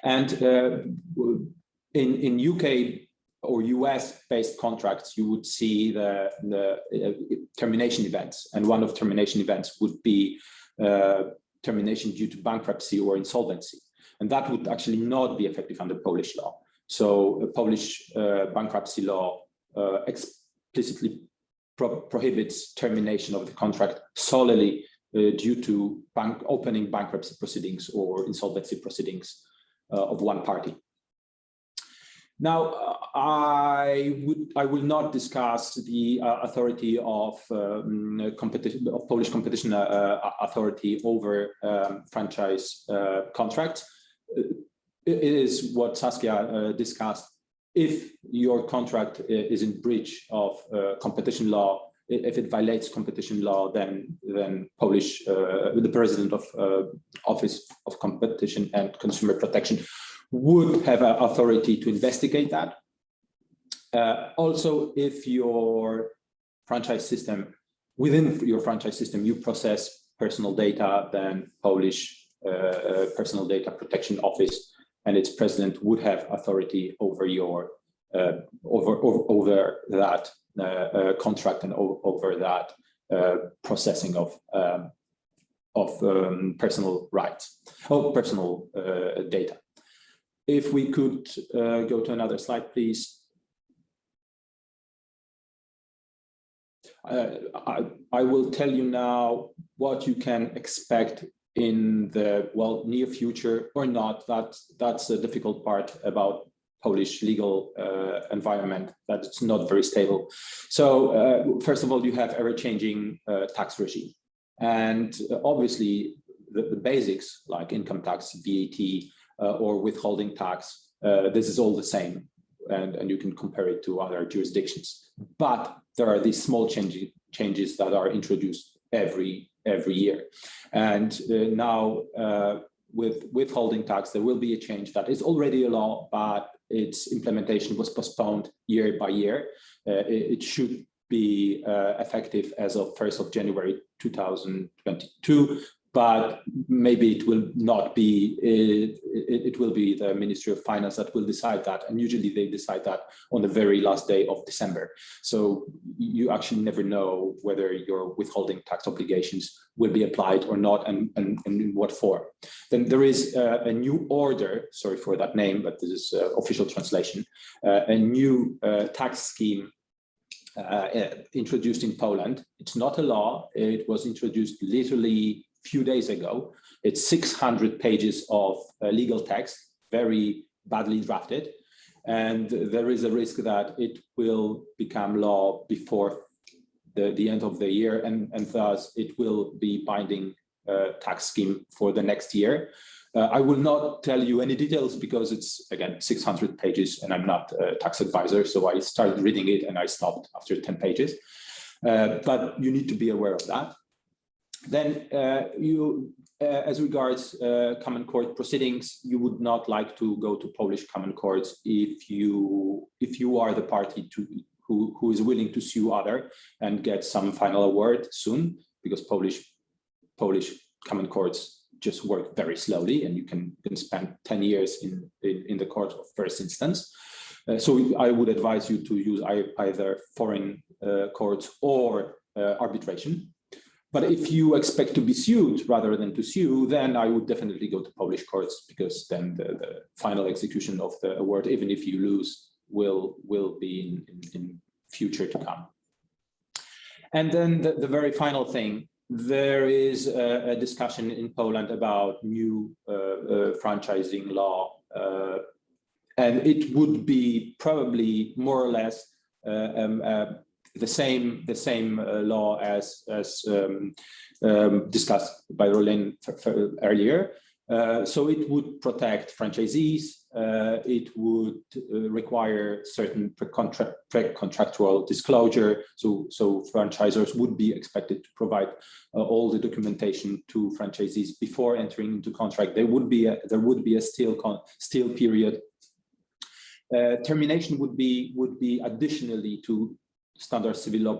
Speaker 6: And in UK or US-based contracts, you would see the termination events. And one of termination events would be termination due to bankruptcy or insolvency. And that would actually not be effective under Polish law. So a Polish bankruptcy law explicitly prohibits termination of the contract solely due to opening bankruptcy proceedings or insolvency proceedings of one party. Now, I will not discuss the authority of Polish competition authority over franchise contracts. It is what Saskia discussed. If your contract is in breach of competition law, if it violates competition law, then Polish the President of Office of Competition and Consumer Protection would have an authority to investigate that. Also, if your franchise system, within your franchise system, you process personal data, then Polish Personal Data Protection Office and its president would have authority over your over that contract and over that processing of personal rights, personal data. If we could go to another slide, please. I will tell you now what you can expect in the near future or not. That's a difficult part about Polish legal environment, that it's not very stable. So first of all, you have ever-changing tax regime, and obviously the basics like income tax, VAT, or withholding tax, this is all the same, and you can compare it to other jurisdictions. But there are these small changes that are introduced every year. And now with withholding tax, there will be a change that is already a law, but its implementation was postponed year by year. It should be effective as of 1st of January 2022, but maybe it will not be, it will be the Ministry of Finance that will decide that. And usually they decide that on the very last day of December. So you actually never know whether your withholding tax obligations will be applied or not, and in what form. Then there is a new order, sorry for that name, but this is official translation, a new tax scheme introduced in Poland. It's not a law. It was introduced literally a few days ago. It's 600 pages of legal text, very badly drafted. And there is a risk that it will become law before the end of the year, and thus it will be binding tax scheme for the next year. I will not tell you any details because it's, again, 600 pages and I'm not a tax advisor. So I started reading it and I stopped after 10 pages. But you need to be aware of that. Then as regards common court proceedings, you would not like to go to Polish common courts if you are the party who is willing to sue other and get some final award soon, because Polish common courts just work very slowly, and you can spend 10 years in the court of first instance. So I would advise you to use either foreign courts or arbitration. But if you expect to be sued rather than to sue, then I would definitely go to Polish courts, because then the final execution of the award, even if you lose, will be in future to come. And then the very final thing, there is a discussion in Poland about new franchising law, and it would be probably more or less the same law as discussed by Roelien earlier. So it would protect franchisees. It would require certain pre-contractual disclosure. So franchisors would be expected to provide all the documentation to franchisees before entering into contract. There would be a still period. Termination would be additionally to standard civil law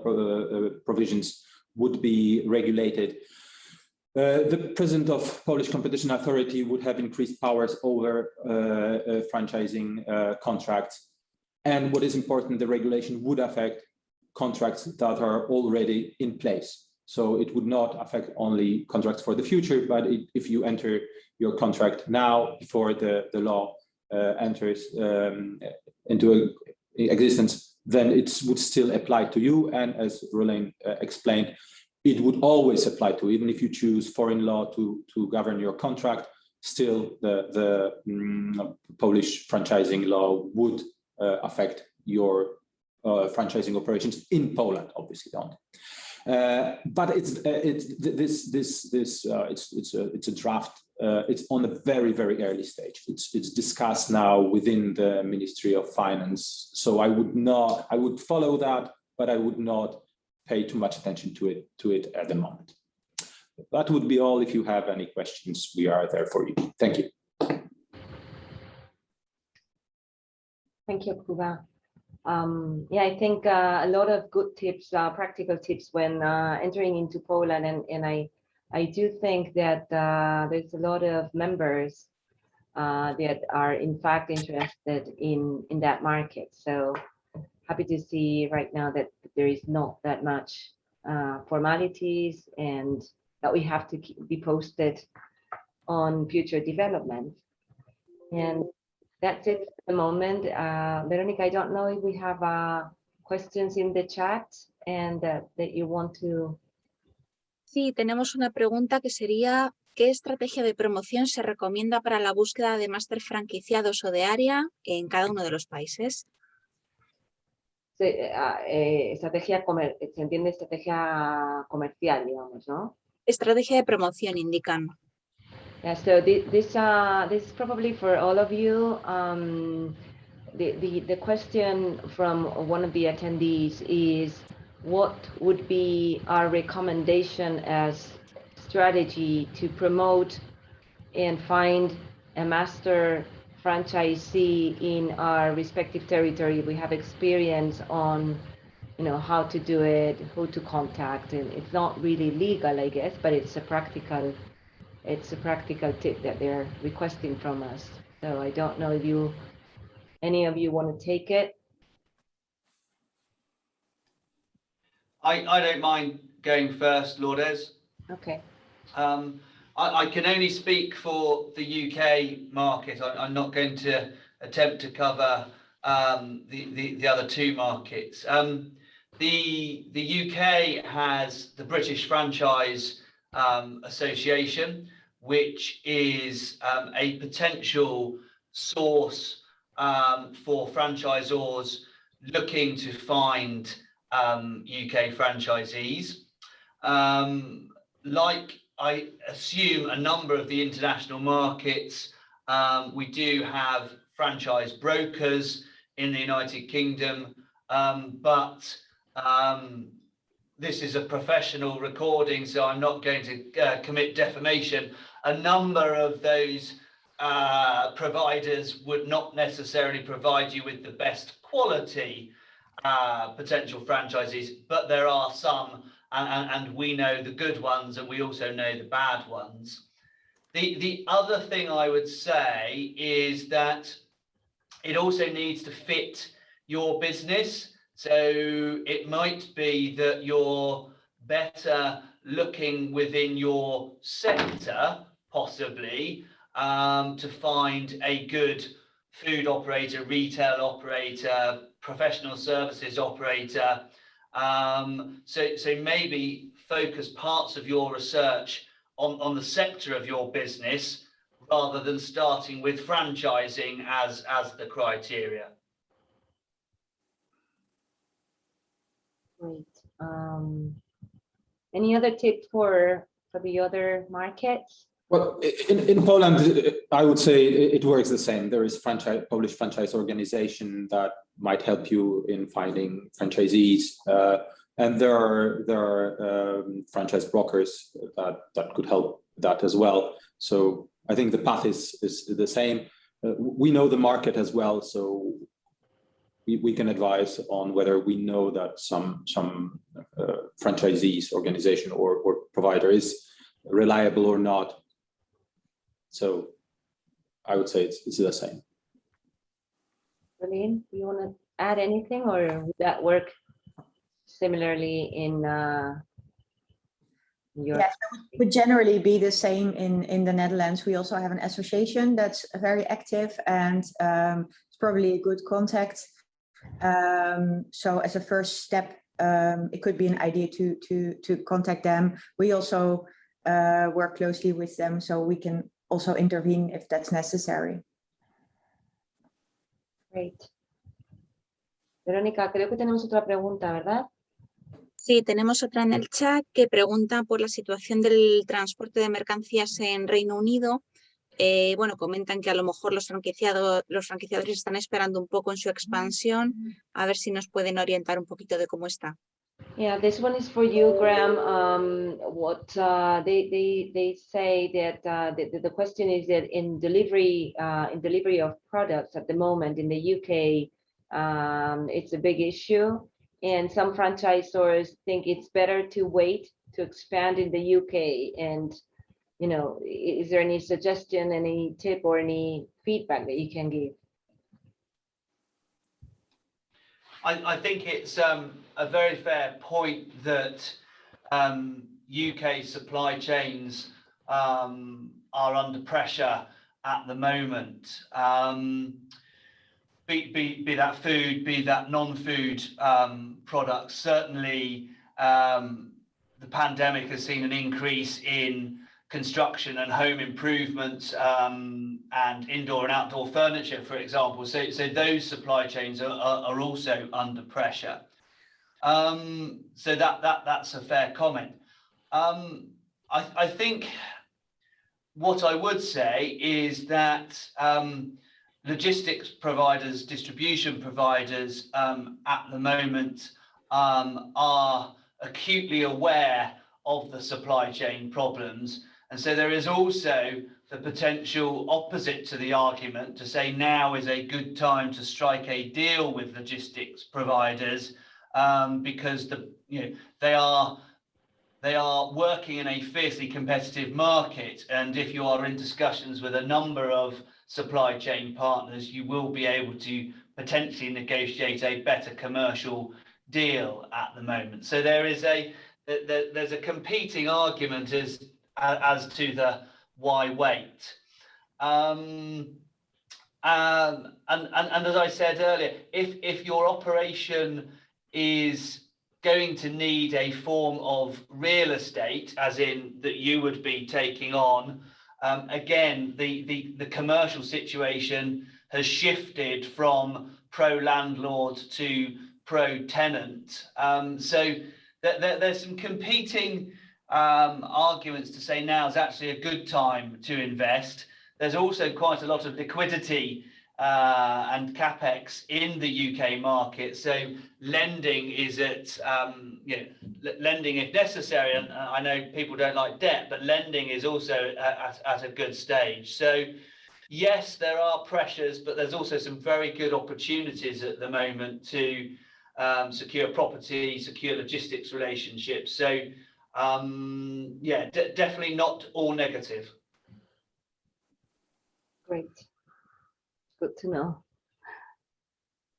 Speaker 6: provisions would be regulated. The president of Polish Competition Authority would have increased powers over franchising contracts. And what is important, the regulation would affect contracts that are already in place. So it would not affect only contracts for the future, but if you enter your contract now before the law enters into existence, then it would still apply to you. And as Roelien explained, it would always apply to, even if you choose foreign law to govern your contract, still the Polish franchising law would affect your franchising operations in Poland, obviously don't. But it's a draft. It's on a very, very early stage. It's discussed now within the Ministry of Finance. So I would follow that, but I would not pay too much attention to it at the moment. That would be all. If you have any questions, we are there for you. Thank you.
Speaker 2: Thank you, Kuba. Yeah, I think a lot of good tips, practical tips when entering into Poland, and I do think that there's a lot of members that are in fact interested in that market. So happy to see right now that there is not that much formalities, and that we have to be posted on future developments. And that's it for the moment. Veronica, I don't know if we have questions in the chat and that you want to.
Speaker 7: Sí, tenemos una pregunta que sería: ¿qué estrategia de promoción se recomienda para la búsqueda de máster franquiciados o de área en cada uno de los países?
Speaker 2: Estrategia se entiende estrategia comercial, digamos, ¿no?
Speaker 7: Estrategia de promoción indican.
Speaker 2: Yeah, so this is probably for all of you. The question from one of the attendees is, what would be our recommendation as strategy to promote and find a master franchisee in our respective territory? We have experience on, how to do it, who to contact, and it's not really legal, I guess, but it's a practical it's a practical tip that they're requesting from us. So I don't know if any of you want to take it.
Speaker 4: I don't mind going first, Lourdes.
Speaker 2: Okay.
Speaker 4: I can only speak for the UK market. I'm not going to attempt to cover the other two markets. The UK has the British Franchise Association, which is a potential source for franchisors looking to find UK franchisees. Like I assume a number of the international markets, we do have franchise brokers in the United Kingdom, but this is a professional recording, so I'm not going to commit defamation. A number of those providers would not necessarily provide you with the best quality potential franchisees, but there are some, and we know the good ones, and we also know the bad ones. The other thing I would say is that it also needs to fit your business. So it might be that you're better looking within your sector, possibly, to find a good food operator, retail operator, professional services operator. So maybe focus parts of your research on the sector of your business rather than starting with franchising as the criteria.
Speaker 2: Great. Any other tips for the other markets?
Speaker 6: Well, in Poland, I would say it works the same. There is Polish franchise organization that might help you in finding franchisees, and there are franchise brokers that could help that as well. So I think the path is the same. We know the market as well, so we can advise on whether we know that some franchisees organization or provider is reliable or not. So I would say it's the same.
Speaker 2: Roelien, do you want to add anything, or would that work similarly in your?
Speaker 5: Yes, it would generally be the same in the Netherlands. We also have an association that's very active, and it's probably a good contact. So as a first step, it could be an idea to contact them. We also work closely with them, so we can also intervene if that's necessary.
Speaker 2: Great. Verónica, creo que tenemos otra pregunta, ¿verdad?
Speaker 7: Sí, tenemos otra en el chat que pregunta por la situación del transporte de mercancías en Reino Unido. Bueno, comentan que a lo mejor los franquiciadores están esperando un poco en su expansión, a ver si nos pueden orientar un poquito de cómo está.
Speaker 2: Yeah, this one is for you, Graeme. What they say that the question is that in delivery of products at the moment in the UK, it's a big issue, and some franchisors think it's better to wait to expand in the UK. And you know, is there any suggestion, any tip, or any feedback that you can give?
Speaker 4: I think it's a very fair point that UK supply chains are under pressure at the moment. Be that food, be that non-food products. Certainly, the pandemic has seen an increase in construction and home improvements and indoor and outdoor furniture, for example. So those supply chains are also under pressure. So that's a fair comment. I think what I would say is that logistics providers, distribution providers at the moment are acutely aware of the supply chain problems. And so there is also the potential opposite to the argument to say now is a good time to strike a deal with logistics providers because they are they are working in a fiercely competitive market, and if you are in discussions with a number of supply chain partners, you will be able to potentially negotiate a better commercial deal at the moment. So there's a competing argument as to the why wait. And as I said earlier, if your operation is going to need a form of real estate, as in that you would be taking on, again, the commercial situation has shifted from pro-landlord to pro-tenant. So there's some competing arguments to say now is actually a good time to invest. There's also quite a lot of liquidity and capex in the UK market, so lending is at lending if necessary, and I know people don't like debt, but lending is also at a good stage. So yes, there are pressures, but there's also some very good opportunities at the moment to secure property, secure logistics relationships. So yeah, definitely not all negative.
Speaker 2: Great. Good to know.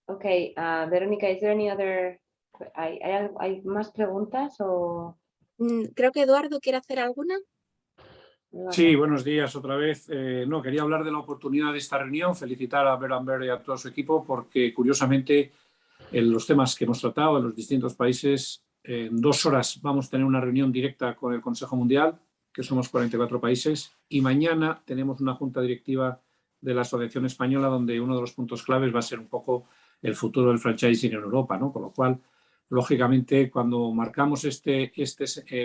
Speaker 2: Okay, Verónica, is there any other? ¿Hay más preguntas o?
Speaker 7: Creo que Eduardo quiere hacer alguna.
Speaker 1: Sí, buenos días otra vez. No, quería hablar de la oportunidad de esta reunión, felicitar a Bird&Bird y a todo su equipo, porque curiosamente en los temas que hemos tratado en los distintos países, en 2 horas vamos a tener una reunión directa con el Consejo Mundial, que somos 44 países, y mañana tenemos una junta directiva de la Asociación Española, donde uno de los puntos claves va a ser un poco el futuro del franchising en Europa, ¿no? Con lo cual, lógicamente, cuando marcamos este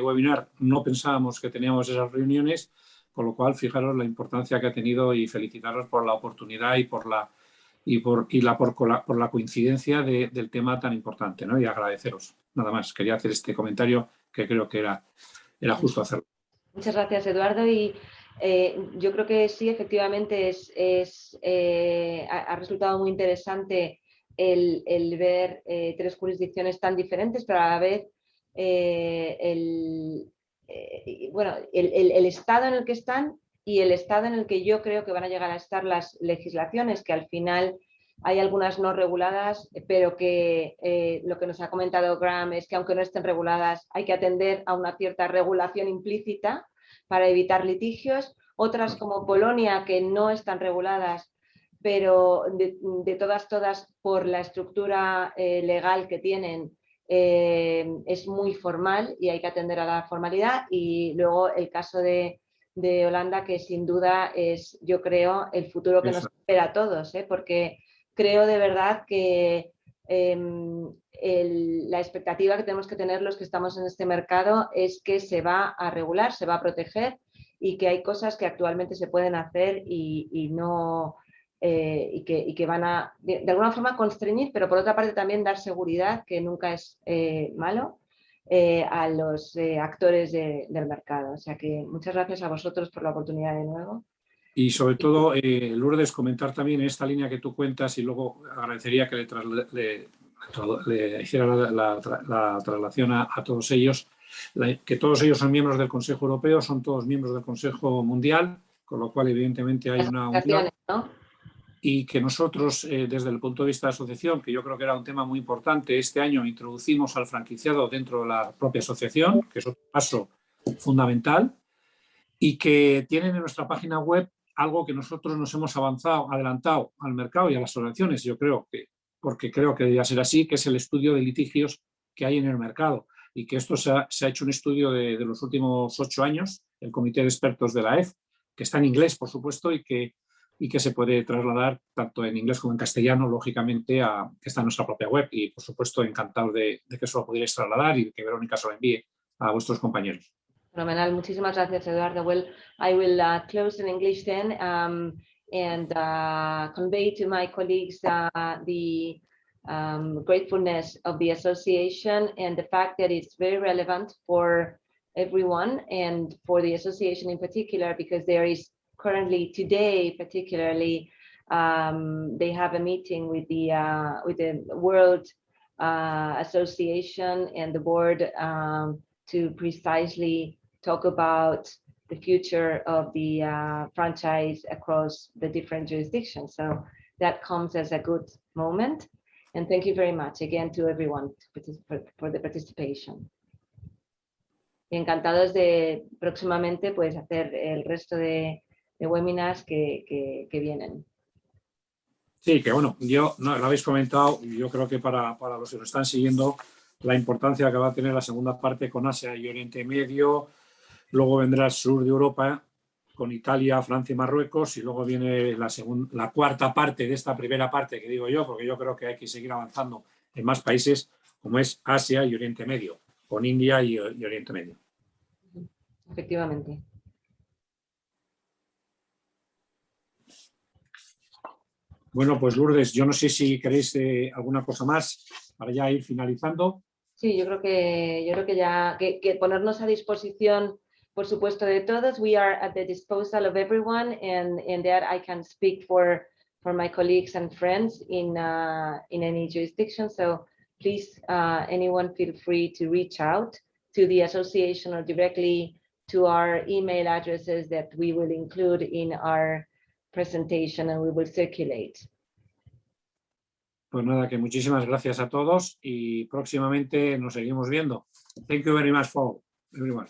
Speaker 1: webinar, no pensábamos que teníamos esas reuniones, con lo cual, fijaros la importancia que ha tenido y felicitaros por la oportunidad y por la coincidencia del tema tan importante, ¿no? Y agradeceros. Nada más, quería hacer este comentario que creo que era justo hacerlo.
Speaker 2: Muchas gracias, Eduardo. Y yo creo que sí, efectivamente, ha resultado muy interesante el ver 3 jurisdicciones tan diferentes, pero a la vez el estado en el que están y el estado en el que yo creo que van a llegar a estar las legislaciones, que al final hay algunas no reguladas, pero que lo que nos ha comentado Graeme es que aunque no estén reguladas hay que atender a una cierta regulación implícita para evitar litigios. Otras como Polonia, que no están reguladas, pero de todas por la estructura legal que tienen, es muy formal y hay que atender a la formalidad. Y luego el caso de Holanda, que sin duda es, yo creo, el futuro que nos espera a todos, porque creo de verdad que la expectativa que tenemos que tener los que estamos en este mercado es que se va a regular, se va a proteger, y que hay cosas que actualmente se pueden hacer y que van a, de alguna forma, constreñir, pero por otra parte también dar seguridad, que nunca es malo, a los actores del mercado. O sea que muchas gracias a vosotros por la oportunidad de nuevo.
Speaker 1: Y sobre todo, Lourdes, comentar también en esta línea que tú cuentas, y luego agradecería que le hiciera la traslación a todos ellos, que todos ellos son miembros del Consejo Europeo, son todos miembros del Consejo Mundial, con lo cual evidentemente hay una unión,
Speaker 2: ¿no? Y
Speaker 1: que nosotros desde el punto de vista de asociación, que yo creo que era un tema muy importante, este año introducimos al franquiciado dentro de la propia asociación, que es otro paso fundamental, y que tienen en nuestra página web algo que nosotros nos hemos adelantado al mercado y a las asociaciones, yo creo que, porque creo que debería ser así, que es el estudio de litigios que hay en el mercado, y que esto se ha hecho un estudio de los últimos 8 años, el comité de expertos de la AEF, que está en inglés, por supuesto, y que se puede trasladar tanto en inglés como en castellano, lógicamente, que está en nuestra propia web, y por supuesto encantados de que eso lo pudierais trasladar y que Verónica se lo envíe a vuestros compañeros.
Speaker 2: Fenomenal, muchísimas gracias, Eduardo. Well, I will close in English then and convey to my colleagues the gratefulness of the association and the fact that it's very relevant for everyone and for the association in particular, because there is currently today particularly they have a meeting with the World Association and the board to precisely talk about the future of the franchise across the different jurisdictions. So that comes as a good moment. And thank you very much again to everyone for the participation. Encantados de próximamente pues hacer el resto de webinars que vienen.
Speaker 1: Sí, que bueno, yo no lo habéis comentado, yo creo que para los que nos están siguiendo, la importancia que va a tener la segunda parte con Asia y Oriente Medio, luego vendrá el sur de Europa con Italia, Francia y Marruecos, y luego viene la cuarta parte de esta primera parte que digo yo, porque yo creo que hay que seguir avanzando en más países, como es Asia y Oriente Medio, con India y Oriente Medio.
Speaker 2: Efectivamente.
Speaker 1: Bueno, pues Lourdes, yo no sé si queréis alguna cosa más para ya ir finalizando.
Speaker 2: Sí, yo creo que ya que ponernos a disposición, por supuesto, de todos. We are at the disposal of everyone, and that I can speak for my colleagues and friends in any jurisdiction. So please, anyone feel free to reach out to the association or directly to our email addresses that we will include in our presentation and we will circulate.
Speaker 1: Pues nada, que muchísimas gracias a todos y próximamente nos seguimos viendo. Thank you very much for everyone.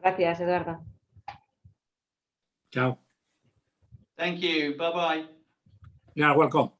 Speaker 2: Gracias, Eduardo.
Speaker 1: Chao.
Speaker 4: Thank you. Bye-bye.
Speaker 1: Yeah, welcome.